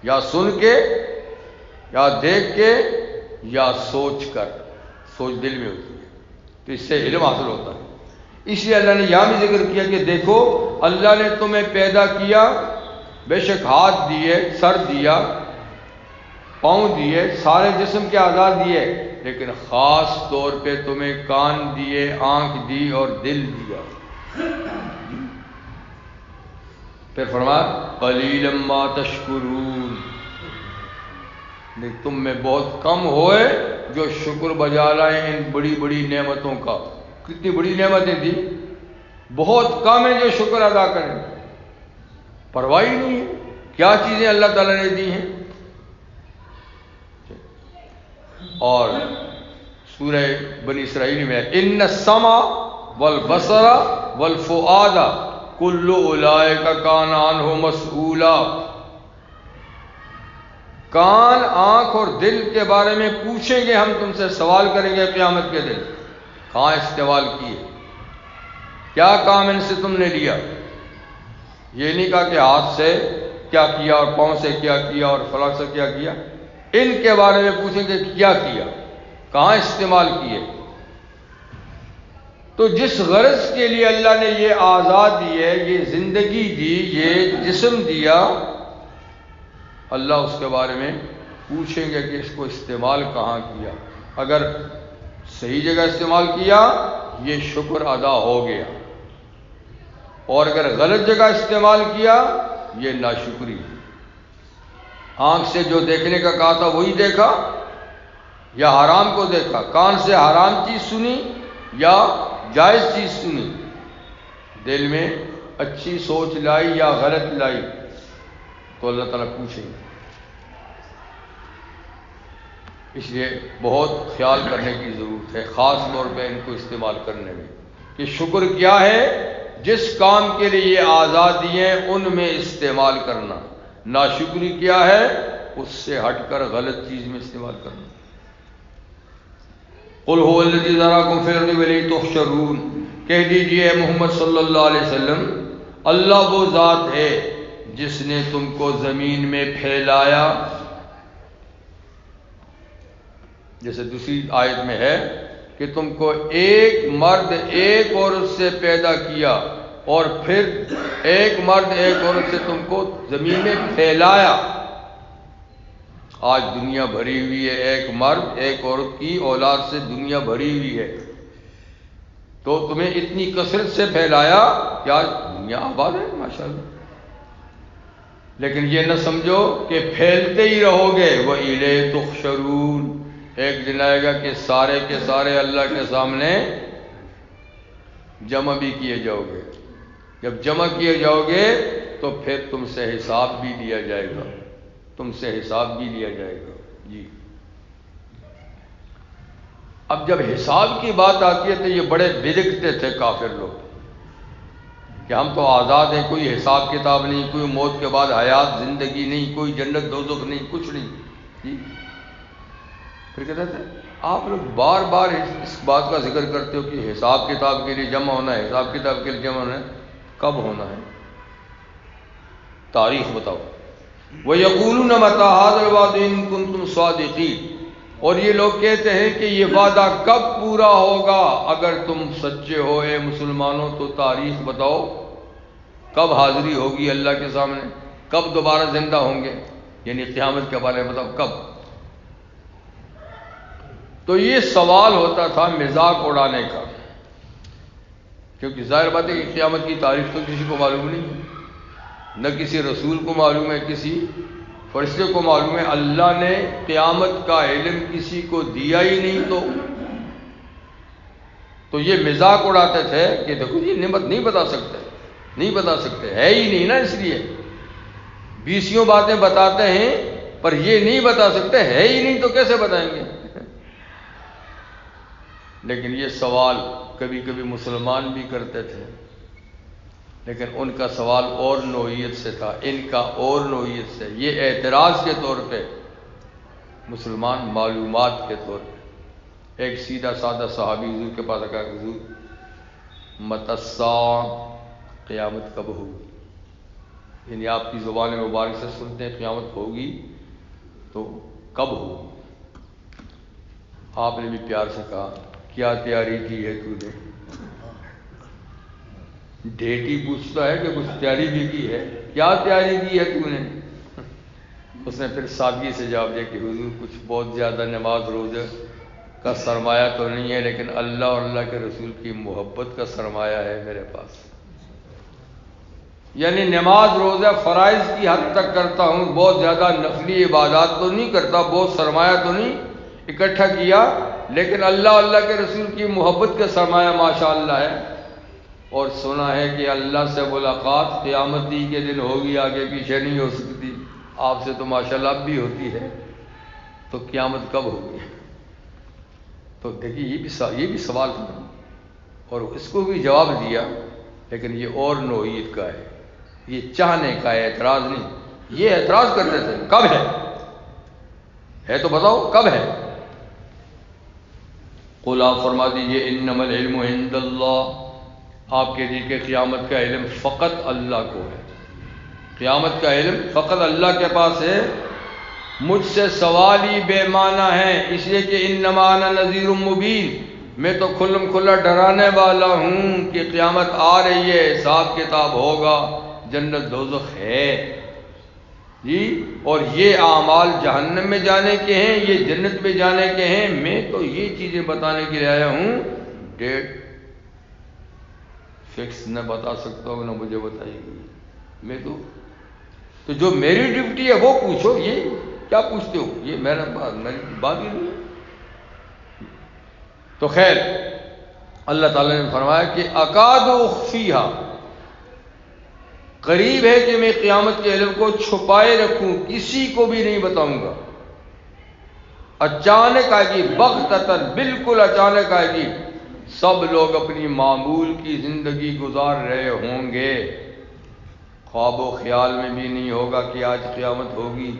[SPEAKER 1] یا سن کے، یا دیکھ کے، یا سوچ کر، سوچ دل میں ہوتی ہے، تو اس سے علم حاصل ہوتا ہے۔ اس لیے اللہ نے یہاں بھی ذکر کیا کہ دیکھو اللہ نے تمہیں پیدا کیا، بے شک ہاتھ دیے، سر دیا، پاؤں دیے، سارے جسم کے اعضاء دیے، لیکن خاص طور پہ تمہیں کان دیے، آنکھ دی اور دل دیا۔ پھر فرمایا قلیلا ما تشکرون، تم میں بہت کم ہوئے جو شکر بجا لائیں ان بڑی بڑی نعمتوں کا۔ کتنی بڑی نعمتیں دی، بہت کم ہیں جو شکر ادا کریں، پرواہ ہی نہیں ہے کیا چیزیں اللہ تعالیٰ نے دی ہیں۔ اور سورہ بنی اسرائیل میں ان السمع والبصر والفؤاد کل اولئک کان عنہ مسئولا، کان، آنکھ اور دل کے بارے میں پوچھیں گے ہم تم سے، سوال کریں گے قیامت کے دن، کہاں استعمال کیے، کیا کام ان سے تم نے لیا۔ یہ نہیں کہا کہ ہاتھ سے کیا کیا اور پاؤں سے کیا کیا اور فلاں سے کیا کیا، ان کے بارے میں پوچھیں کہ کیا کیا، کہاں استعمال کیے۔ تو جس غرض کے لیے اللہ نے یہ آزاد دیے، یہ زندگی دی، یہ جسم دیا، اللہ اس کے بارے میں پوچھیں گے کہ اس کو استعمال کہاں کیا. اگر صحیح جگہ استعمال کیا یہ شکر ادا ہو گیا، اور اگر غلط جگہ استعمال کیا یہ ناشکری. آنکھ سے جو دیکھنے کا کہا تھا وہی دیکھا یا حرام کو دیکھا، کان سے حرام چیز سنی یا جائز چیز سنی، دل میں اچھی سوچ لائی یا غلط لائی، تو اللہ تعالیٰ پوچھیں گے. اس لیے بہت خیال کرنے کی ضرورت ہے، خاص طور پہ ان کو استعمال کرنے میں، کہ شکر کیا ہے، جس کام کے لیے یہ آزادی ہیں ان میں استعمال کرنا. ناشکری کیا ہے، اس سے ہٹ کر غلط چیز میں استعمال کرنا. قل هو الذی ذراکم فی الارض والیہ تحشرون، کہہ دیجئے اے محمد صلی اللہ علیہ وسلم، اللہ وہ ذات ہے جس نے تم کو زمین میں پھیلایا. جیسے دوسری آیت میں ہے کہ تم کو ایک مرد ایک عورت سے پیدا کیا اور پھر ایک مرد ایک عورت سے تم کو زمین میں پھیلایا. آج دنیا بھری ہوئی ہے، ایک مرد ایک عورت کی اولاد سے دنیا بھری ہوئی ہے، تو تمہیں اتنی کثرت سے پھیلایا کہ آج دنیا آباد ہے ماشاءاللہ. لیکن یہ نہ سمجھو کہ پھیلتے ہی رہو گے. وَإِلَيْهِ تُحْشَرُونَ، ایک دن آئے گا کہ سارے کے سارے اللہ کے سامنے جمع بھی کیے جاؤ گے. جب جمع کیے جاؤ گے تو پھر تم سے حساب بھی لیا جائے گا، تم سے حساب بھی لیا جائے گا. جی اب جب حساب کی بات آتی ہے تو یہ بڑے بدکتے تھے کافر لوگ کہ ہم تو آزاد ہیں، کوئی حساب کتاب نہیں، کوئی موت کے بعد حیات زندگی نہیں، کوئی جنت دوزخ نہیں، کچھ نہیں. جی پھر کہتے تھے آپ لوگ بار بار اس بات کا ذکر کرتے ہو کہ حساب کتاب کے لیے جمع ہونا ہے، حساب کتاب کے لیے جمع ہونا ہے، کب ہونا ہے؟ تاریخ بتاؤ. وَيَقُولُونَ مَتَىٰ هَٰذَا الْوَعْدُ إِن كُنتُمْ صَادِقِينَ، اور یہ لوگ کہتے ہیں کہ یہ وعدہ کب پورا ہوگا، اگر تم سچے ہو اے مسلمانوں تو تاریخ بتاؤ، کب حاضری ہوگی اللہ کے سامنے، کب دوبارہ زندہ ہوں گے، یعنی قیامت کے بارے میں بتاؤ کب. تو یہ سوال ہوتا تھا مذاق اڑانے کا، کیونکہ ظاہر بات ہے کہ قیامت کی تاریخ تو کسی کو معلوم نہیں ہے، نہ کسی رسول کو معلوم ہے، کسی فرشتے کو معلوم ہے. اللہ نے قیامت کا علم کسی کو دیا ہی نہیں. تو یہ مذاق اڑاتے تھے کہ دیکھو یہ نعمت نہیں بتا سکتے، نہیں بتا سکتے، ہے ہی نہیں نا، اس لیے بیسیوں باتیں بتاتے ہیں پر یہ نہیں بتا سکتے، ہے ہی نہیں تو کیسے بتائیں گے. لیکن یہ سوال کبھی کبھی مسلمان بھی کرتے تھے، لیکن ان کا سوال اور نوعیت سے تھا، ان کا اور نوعیت سے. یہ اعتراض کے طور پہ، مسلمان معلومات کے طور پہ. ایک سیدھا سادہ صحابی حضور کے پاس آ کر حضور متی الساعہ، قیامت کب ہوگی؟ یعنی آپ کی زبان مبارک سے سنتے ہیں قیامت ہوگی تو کب ہوگی؟ آپ نے بھی پیار سے کہا کیا تیاری کی ہے تو نے؟ ڈیٹی پوچھتا ہے کہ کچھ تیاری بھی کی ہے، کیا تیاری کی ہے تو نے؟ اس نے پھر سادگی سے جواب دیا کہ حضور کچھ بہت زیادہ نماز روزہ کا سرمایہ تو نہیں ہے، لیکن اللہ اور اللہ کے رسول کی محبت کا سرمایہ ہے میرے پاس. یعنی نماز روزہ فرائض کی حد تک کرتا ہوں، بہت زیادہ نفلی عبادات تو نہیں کرتا، بہت سرمایہ تو نہیں اکٹھا کیا، لیکن اللہ اللہ کے رسول کی محبت کا سرمایہ ماشاءاللہ ہے. اور سنا ہے کہ اللہ سے ملاقات قیامت ہی کے دن ہوگی، آگے پیچھے نہیں ہو سکتی. آپ سے تو ماشاءاللہ اب بھی ہوتی ہے، تو قیامت کب ہوگی؟ تو دیکھیے یہ بھی سوال تھا، اور اس کو بھی جواب دیا، لیکن یہ اور نوعیت کا ہے، یہ چاہنے کا ہے، اعتراض نہیں. یہ اعتراض کرتے تھے کب ہے تو بتاؤ کب ہے. قل آپ فرما دیجئے انما العلم عند اللہ، آپ کے دل کے قیامت کا علم فقط اللہ کو ہے، قیامت کا علم فقط اللہ کے پاس ہے. مجھ سے سوال ہی بے معنی ہے، اس لیے کہ انما انا نذیر مبین، میں تو کھلم کھلا ڈرانے والا ہوں کہ قیامت آ رہی ہے، حساب کتاب ہوگا، جنت دوزخ ہے. جی، اور یہ اعمال جہنم میں جانے کے ہیں، یہ جنت میں جانے کے ہیں، میں تو یہ چیزیں بتانے کے لیے آیا ہوں، ڈیٹ فکس نہ بتا سکتا ہوں، نہ مجھے بتائیے گی، میں تو جو میری ڈیوٹی ہے وہ پوچھو، یہ کیا پوچھتے ہو، یہ میری بات ہی نہیں ہے۔ تو خیر اللہ تعالیٰ نے فرمایا کہ اکاد اخفیہا، قریب ہے کہ میں قیامت کے علم کو چھپائے رکھوں، کسی کو بھی نہیں بتاؤں گا۔ اچانک آئے گی، بغتتاً، بالکل اچانک آئے گی، سب لوگ اپنی معمول کی زندگی گزار رہے ہوں گے، خواب و خیال میں بھی نہیں ہوگا کہ آج قیامت ہوگی۔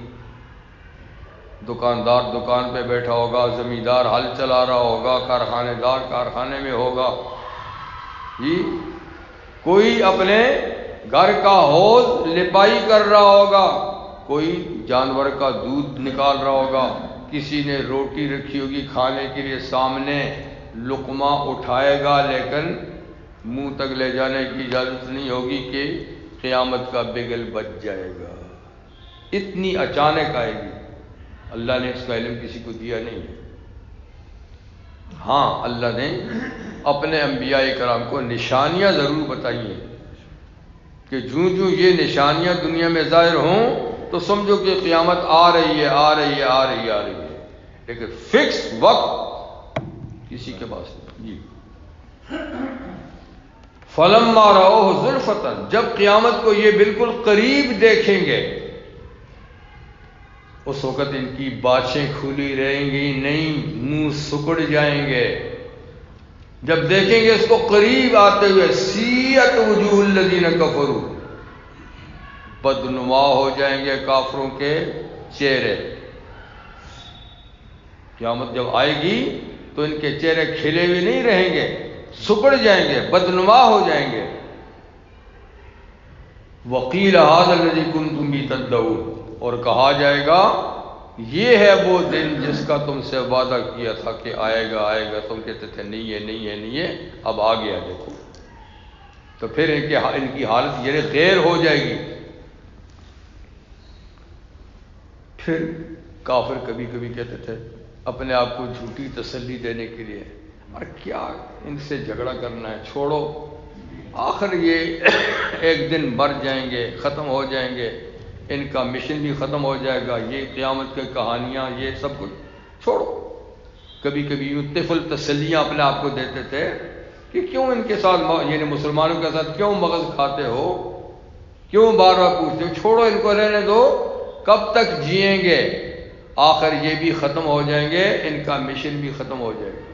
[SPEAKER 1] دکاندار دکان پہ بیٹھا ہوگا، زمیندار ہل چلا رہا ہوگا، کارخانے دار کارخانے میں ہوگا، جی، کوئی اپنے گھر کا حوض لپائی کر رہا ہوگا، کوئی جانور کا دودھ نکال رہا ہوگا، کسی نے روٹی رکھی ہوگی کھانے کے لیے سامنے، لقمہ اٹھائے گا لیکن منہ تک لے جانے کی اجازت نہیں ہوگی کہ قیامت کا بگل بج جائے گا۔ اتنی اچانک آئے گی، اللہ نے اس کا علم کسی کو دیا نہیں ہے۔ ہاں، اللہ نے اپنے انبیاء کرام کو نشانیاں ضرور بتائی ہیں کہ جوں جوں یہ نشانیاں دنیا میں ظاہر ہوں تو سمجھو کہ قیامت آ رہی ہے، آ رہی ہے، آ رہی ہے، آ رہی ہے، لیکن فکس وقت کسی کے پاس نہیں۔ جی، فلما رأوہ زلفۃ، جب قیامت کو یہ بالکل قریب دیکھیں گے، اس وقت ان کی باتیں کھلی رہیں گی نہیں، منہ سکڑ جائیں گے۔ جب دیکھیں گے اس کو قریب آتے ہوئے، سیئت وجوہ الذین کفروا، بدنما ہو جائیں گے کافروں کے چہرے۔ قیامت جب آئے گی تو ان کے چہرے کھلے ہوئے نہیں رہیں گے، سکڑ جائیں گے، بدنما ہو جائیں گے۔ وقیل ھذا الذی کنتم بہ تدعون، اور کہا جائے گا یہ ہے وہ دن جس کا تم سے وعدہ کیا تھا کہ آئے گا، آئے گا، تم کہتے تھے نہیں ہے، نہیں ہے، نہیں ہے، اب آ گیا دیکھو۔ تو پھر ان کی حالت یہ غیر ہو جائے گی۔ پھر کافر کبھی کبھی کہتے تھے اپنے آپ کو جھوٹی تسلی دینے کے لیے، اور کیا ان سے جھگڑا کرنا ہے، چھوڑو، آخر یہ ایک دن مر جائیں گے، ختم ہو جائیں گے، ان کا مشن بھی ختم ہو جائے گا، یہ قیامت کی کہانیاں، یہ سب کچھ چھوڑو۔ کبھی کبھی یوں طفل تسلیاں اپنے آپ کو دیتے تھے کہ کیوں ان کے ساتھ، یعنی مسلمانوں کے ساتھ کیوں مغز کھاتے ہو، کیوں بار بار پوچھتے ہو، چھوڑو ان کو، رہنے دو، کب تک جئیں گے، آخر یہ بھی ختم ہو جائیں گے، ان کا مشن بھی ختم ہو جائے گا۔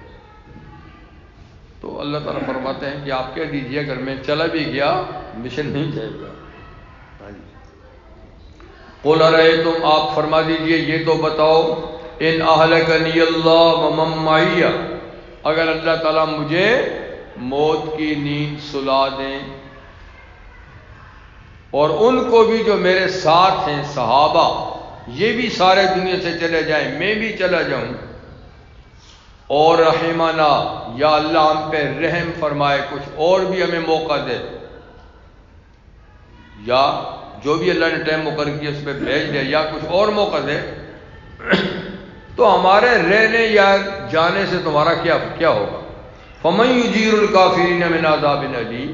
[SPEAKER 1] تو اللہ تعالیٰ فرماتے ہیں کہ آپ کہہ دیجئے اگر میں چلا بھی گیا مشن نہیں جائے گا۔ قُلْ أَرَأَيْتُمْ، آپ فرما دیجئے یہ تو بتاؤ، ان اہلکنی اللہ ومن معی، اگر اللہ تعالیٰ مجھے موت کی نیند سلا دیں اور ان کو بھی جو میرے ساتھ ہیں صحابہ، یہ بھی سارے دنیا سے چلے جائیں، میں بھی چلا جاؤں، اور رحمنا، یا اللہ ہم پہ رحم فرمائے، کچھ اور بھی ہمیں موقع دے، یا جو بھی اللہ نے ٹائم مقرر کیا اس پہ بھیج دے، یا کچھ اور موقع دے، تو ہمارے رہنے یا جانے سے تمہارا کیا ہوگا؟ فَمَن يُجِيرُ الْكَافِرِينَ مِنْ عَذَابٍ أَلِيمٍ،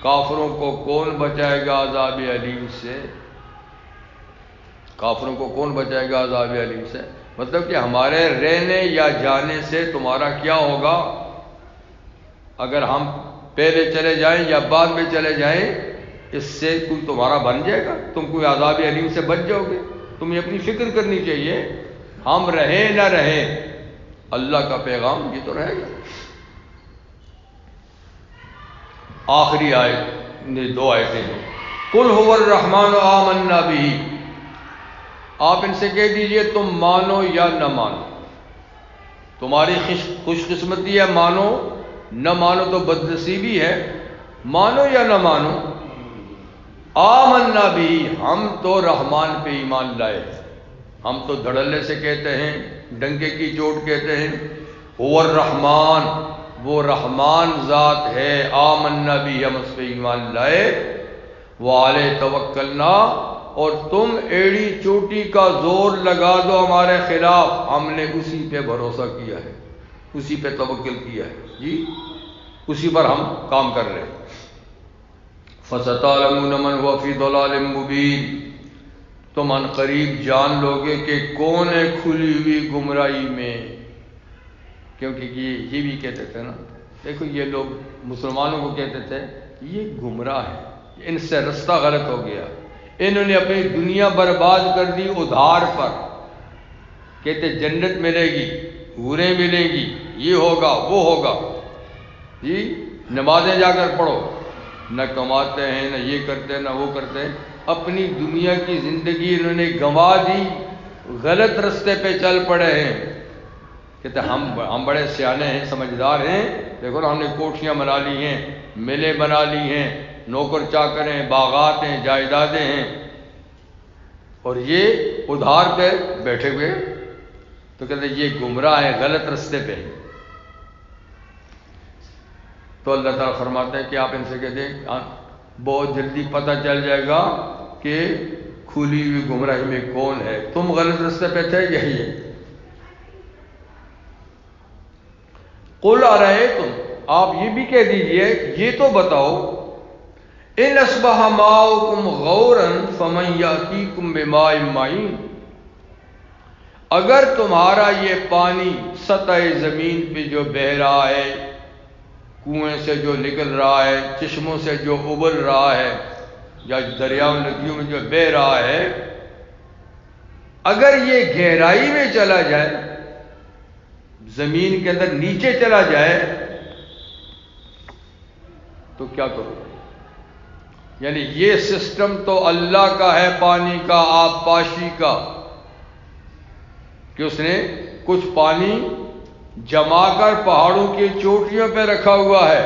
[SPEAKER 1] کافروں کو کون بچائے گا عذاب علیم سے؟ کافروں کو کون بچائے گا عذاب علیم سے؟ مطلب کہ ہمارے رہنے یا جانے سے تمہارا کیا ہوگا؟ اگر ہم پہلے چلے جائیں یا بعد میں چلے جائیں، اس سے کوئی تمہارا بن جائے گا؟ تم کوئی عذاب علیم سے بچ جاؤ گے؟ تمہیں اپنی فکر کرنی چاہیے، ہم رہیں نہ رہیں اللہ کا پیغام یہ تو رہے گا۔ آخری آیت نے 2 آیتیں ہیں، قُلْ هُوَ الرَّحْمَنُ آمَنَّا بِهِ، آپ ان سے کہہ دیجئے تم مانو یا نہ مانو، تمہاری خوش قسمتی ہے، مانو، نہ مانو تو بدنصیبی ہے، مانو یا نہ مانو، آمنا بھی، ہم تو رحمان پہ ایمان لائے، ہم تو دھڑلے سے کہتے ہیں، ڈنکے کی چوٹ کہتے ہیں، هو الرحمن، وہ رحمان ذات ہے، آمنا بھی، ہم اس پہ ایمان لائے، وعلیہ توکلنا، اور تم ایڑی چوٹی کا زور لگا دو ہمارے خلاف، ہم نے اسی پہ بھروسہ کیا ہے، اسی پہ توکل کیا ہے جی، اسی پر ہم کام کر رہے ہیں۔ فَسَتَعْلَمُونَ مَنْ هُوَ فِي ضَلَالٍ مُبِينٍ، تم ان قریب جان لوگے کہ کون ہے کھلی ہوئی گمراہی میں۔ کیونکہ یہ بھی کہتے تھے نا، دیکھو یہ لوگ مسلمانوں کو کہتے تھے یہ گمراہ ہے، ان سے رستہ غلط ہو گیا، انہوں نے اپنی دنیا برباد کر دی ادھار پر، کہتے جنت ملے گی، حوریں ملیں گی، یہ ہوگا وہ ہوگا جی، نمازیں جا کر پڑھو، نہ کماتے ہیں نہ یہ کرتے نہ وہ کرتے، اپنی دنیا کی زندگی انہوں نے گنوا دی، غلط رستے پہ چل پڑے ہیں۔ کہتے ہم بڑے سیانے ہیں، سمجھدار ہیں، دیکھو نا ہم نے کوٹھیاں بنا لی ہیں، ملیں بنا لی ہیں، نوکر چاکر ہیں، باغات ہیں، جائیدادیں ہیں، اور یہ ادھار پہ بیٹھے ہوئے، تو کہتے یہ گمراہ ہیں، غلط رستے پہ ہیں۔ تو اللہ تعالیٰ فرماتے ہیں کہ آپ ان سے کہتے ہیں بہت جلدی پتہ چل جائے گا کہ کھلی ہوئی گمراہی میں کون ہے، تم غلط رستے پہ تھے، یہی ہے۔ قل ارأیتم، آپ یہ بھی کہہ دیجئے، یہ تو بتاؤ، ان اصبح ماؤکم غورا فمن یاتیکم بماء معین، اگر تمہارا یہ پانی سطح زمین پہ جو بہہ رہا ہے، کنویں سے جو نکل رہا ہے، چشموں سے جو ابل رہا ہے، یا دریاؤں ندیوں میں جو بہہ رہا ہے، اگر یہ گہرائی میں چلا جائے، زمین کے اندر نیچے چلا جائے، تو کیا کرو؟ یعنی یہ سسٹم تو اللہ کا ہے، پانی کا، آب پاشی کا، کہ اس نے کچھ پانی جما کر پہاڑوں کی چوٹیوں پہ رکھا ہوا ہے،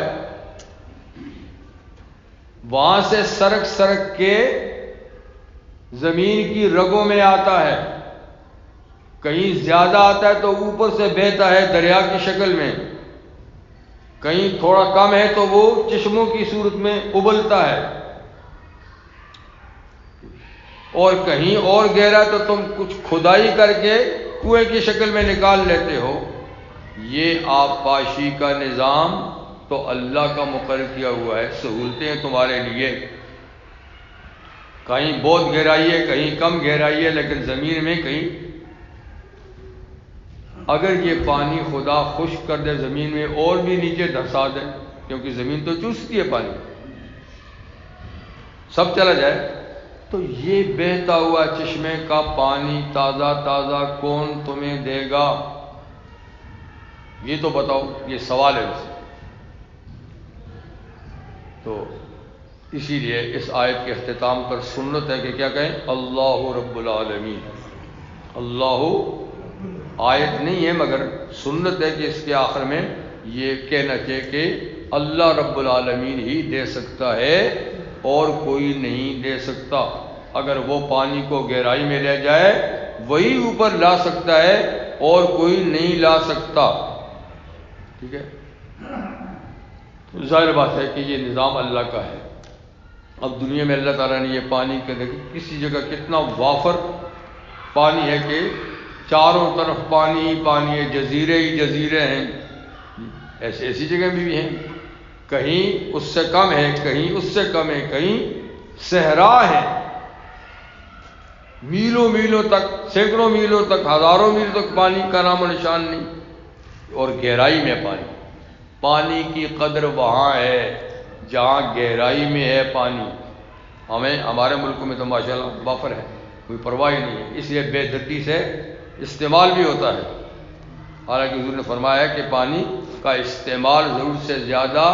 [SPEAKER 1] وہاں سے سرک سرک کے زمین کی رگوں میں آتا ہے، کہیں زیادہ آتا ہے تو اوپر سے بہتا ہے دریا کی شکل میں، کہیں تھوڑا کم ہے تو وہ چشموں کی صورت میں ابلتا ہے، اور کہیں اور گہرا تو تم کچھ کھدائی کر کے کنویں کی شکل میں نکال لیتے ہو۔ یہ آب پاشی کا نظام تو اللہ کا مقرر کیا ہوا ہے، سہولتیں تمہارے لیے، کہیں بہت گہرائی ہے کہیں کم گہرائی ہے، لیکن زمین میں کہیں، اگر یہ پانی خدا خشک کر دے زمین میں اور بھی نیچے دھسا دے، کیونکہ زمین تو چوستی ہے پانی، سب چلا جائے، تو یہ بہتا ہوا چشمے کا پانی تازہ تازہ کون تمہیں دے گا؟ یہ تو بتاؤ، یہ سوال ہے ویسے۔ تو اسی لیے اس آیت کے اختتام پر سنت ہے کہ کیا کہیں؟ اللہ رب العالمین۔ اللہ آیت نہیں ہے مگر سنت ہے کہ اس کے آخر میں یہ کہنا چاہیے کہ اللہ رب العالمین ہی دے سکتا ہے اور کوئی نہیں دے سکتا۔ اگر وہ پانی کو گہرائی میں لے جائے وہی اوپر لا سکتا ہے اور کوئی نہیں لا سکتا، ٹھیک ہے؟ ظاہر بات ہے کہ یہ نظام اللہ کا ہے۔ اب دنیا میں اللہ تعالیٰ نے یہ پانی کے دیکھیں کسی جگہ کتنا وافر پانی ہے کہ چاروں طرف پانی ہی پانی ہے، جزیرے ہی جزیرے ہیں، ایسی جگہ بھی ہیں، کہیں اس سے کم ہے کہیں اس سے کم ہے، کہیں صحرا ہے، میلوں میلوں تک، سینکڑوں میلوں تک، ہزاروں میل تک پانی کا نام و نشان نہیں، اور گہرائی میں پانی کی قدر وہاں ہے جہاں گہرائی میں ہے پانی۔ ہمارے ملک میں تو ماشاءاللہ بافر ہے، کوئی پرواہ ہی نہیں ہے، اس لیے بے دردی سے استعمال بھی ہوتا ہے، حالانکہ حضور نے فرمایا ہے کہ پانی کا استعمال ضرورت سے زیادہ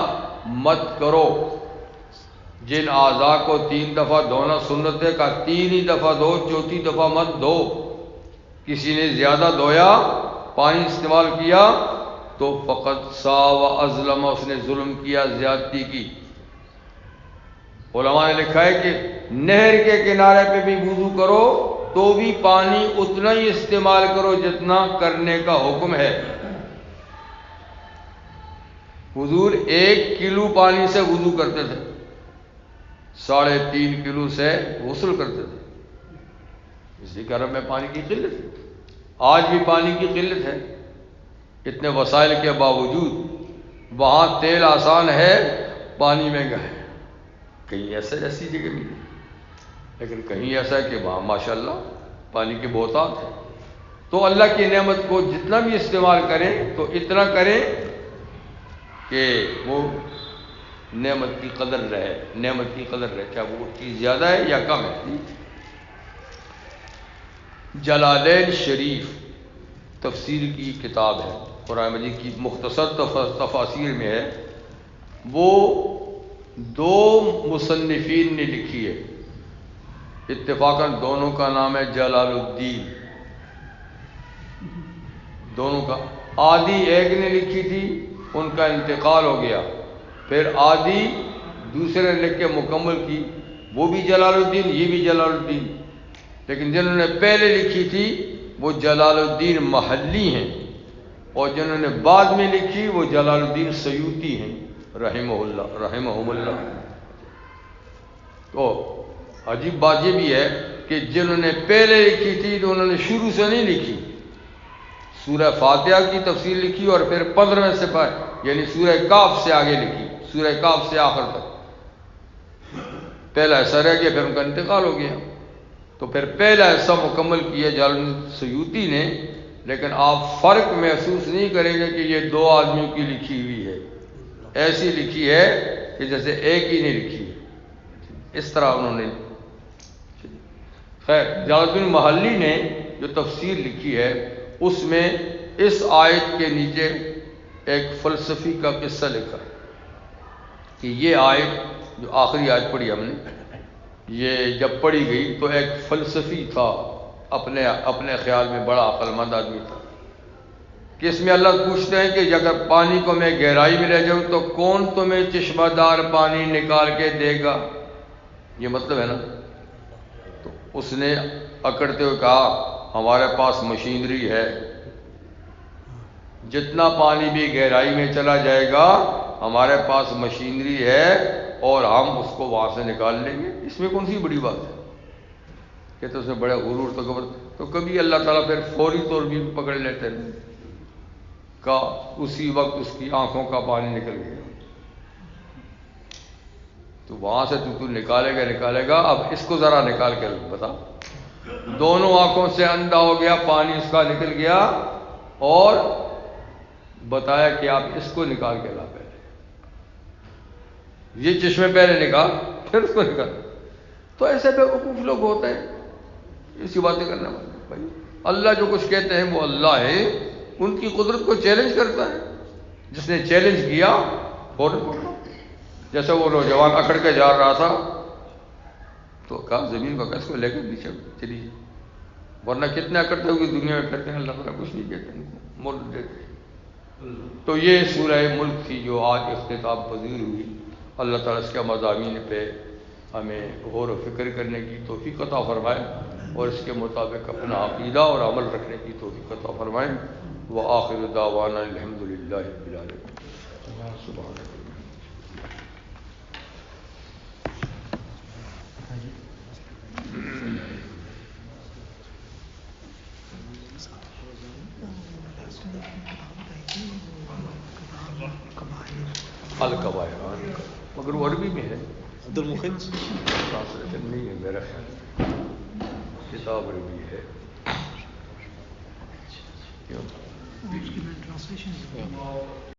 [SPEAKER 1] مت کرو، جن اعضاء کو 3 دفعہ دھونا سنت ہے کا 3 ہی دفعہ دھو، چوتھی دفعہ مت دھو۔ کسی نے زیادہ دھویا، پانی استعمال کیا تو فقط سا و ازلم، اس نے ظلم کیا، زیادتی کی۔ علماء نے لکھا ہے کہ نہر کے کنارے پہ بھی وضو کرو تو بھی پانی اتنا ہی استعمال کرو جتنا کرنے کا حکم ہے۔ حضور 1 کلو پانی سے وضو کرتے تھے، 3.5 کلو سے غسل کرتے تھے، اسی کہ عرب میں پانی کی قلت ہے، آج بھی پانی کی قلت ہے، اتنے وسائل کے باوجود وہاں تیل آسان ہے، پانی مہنگا ہے۔ کہیں ایسی جگہ بھی نہیں، لیکن کہیں ایسا ہے کہ وہاں ماشاءاللہ پانی کے بہتات ہیں۔ تو اللہ کی نعمت کو جتنا بھی استعمال کریں تو اتنا کریں کہ وہ نعمت کی قدر رہے، نعمت کی قدر رہے، کیا وہ چیز زیادہ ہے یا کم ہے۔ جلالین شریف تفسیر کی کتاب ہے، قرآن مجید کی مختصر تفاسیر میں ہے، وہ 2 مصنفین نے لکھی ہے، اتفاقاً دونوں کا نام ہے جلال الدین، دونوں کا۔ آدھی ایک نے لکھی تھی، ان کا انتقال ہو گیا، پھر آدھی دوسرے نے لکھ کے مکمل کی، وہ بھی جلال الدین، یہ بھی جلال الدین، لیکن جنہوں نے پہلے لکھی تھی وہ جلال الدین محلی ہیں، اور جنہوں نے بعد میں لکھی وہ جلال الدین سیوطی ہیں رحمہم اللہ۔ تو عجیب بات یہ بھی ہے کہ جنہوں نے پہلے لکھی تھی تو انہوں نے شروع سے نہیں لکھی، سورہ فاتحہ کی تفسیر لکھی اور پھر 15ویں سپارہ یعنی سورہ کاف سے آگے لکھی، سورہ کاف سے آخر تک۔ پہلا حصہ رہ گیا، پھر ان کا انتقال ہو گیا، تو پھر پہلا حصہ مکمل کیا جلال الدین سیوطی نے، لیکن آپ فرق محسوس نہیں کریں گے کہ یہ 2 آدمیوں کی لکھی ہوئی ہے، ایسی لکھی ہے کہ جیسے ایک ہی نے لکھی ہے، اس طرح انہوں نے۔ خیر، جلال الدین محلی نے جو تفسیر لکھی ہے اس میں اس آیت کے نیچے ایک فلسفی کا قصہ لکھا ہے کہ یہ آیت جو آخری آیت پڑھی ہم نے، یہ جب پڑھی گئی تو ایک فلسفی تھا، اپنے خیال میں بڑا عقل مند آدمی تھا، کہ اس میں اللہ پوچھتے ہیں کہ اگر پانی کو میں گہرائی میں لے جاؤں تو کون تمہیں چشمہ دار پانی نکال کے دے گا، یہ مطلب ہے نا۔ تو اس نے اکڑتے ہوئے کہا ہمارے پاس مشینری ہے، جتنا پانی بھی گہرائی میں چلا جائے گا ہمارے پاس مشینری ہے اور ہم اس کو وہاں سے نکال لیں گے، اس میں کون سی بڑی بات ہے۔ کہتے اس میں بڑے غرور تکبر، تو کبھی اللہ تعالیٰ پھر فوری طور بھی پکڑ لیتے ہیں، کا اسی وقت اس کی آنکھوں کا پانی نکل گیا، تو وہاں سے تو نکالے گا، اب اس کو ذرا نکال کے بتا۔ دونوں آنکھوں سے اندھا ہو گیا، پانی اس کا نکل گیا، اور بتایا کہ آپ اس کو نکال کے لا، پہلے یہ چشمے پہلے نکال پھر اس کو نکال۔ تو ایسے بیوقوف لوگ ہوتے ہیں اسی باتیں کرنے والے۔ بھائی اللہ جو کچھ کہتے ہیں وہ اللہ ہے، ان کی قدرت کو چیلنج کرتا ہے، جس نے چیلنج کیا فوراً پکڑو۔ جیسے وہ نوجوان اکڑ کے جا رہا تھا تو کہا زمین کو کس کو لے کر نیچے چلی، ورنہ کتنے اکڑتے ہوئے دنیا میں پھرتے ہیں، اللہ تعالیٰ کچھ نہیں کہتے، ان کو ملک دیتے ہیں۔ تو یہ سورہ ملک تھی جو آج اختتام پذیر ہوئی۔ اللہ تعالیٰ اس کے مضامین پہ ہمیں غور و فکر کرنے کی توفیق عطا فرمائے، اور اس کے مطابق اپنا عقیدہ اور عمل رکھنے کی توفیق عطا فرمائے۔ وآخر دعوانا الحمد للہ رب العالمین۔ سبحان اللہ۔ القبائر، مگر وہ عربی میں ہے،
[SPEAKER 2] عبد المخن
[SPEAKER 1] ٹرانسلیشن نہیں ہے میرا خیال، کتاب عربی ہے۔
[SPEAKER 3] اس کی میں ٹرانسلیشن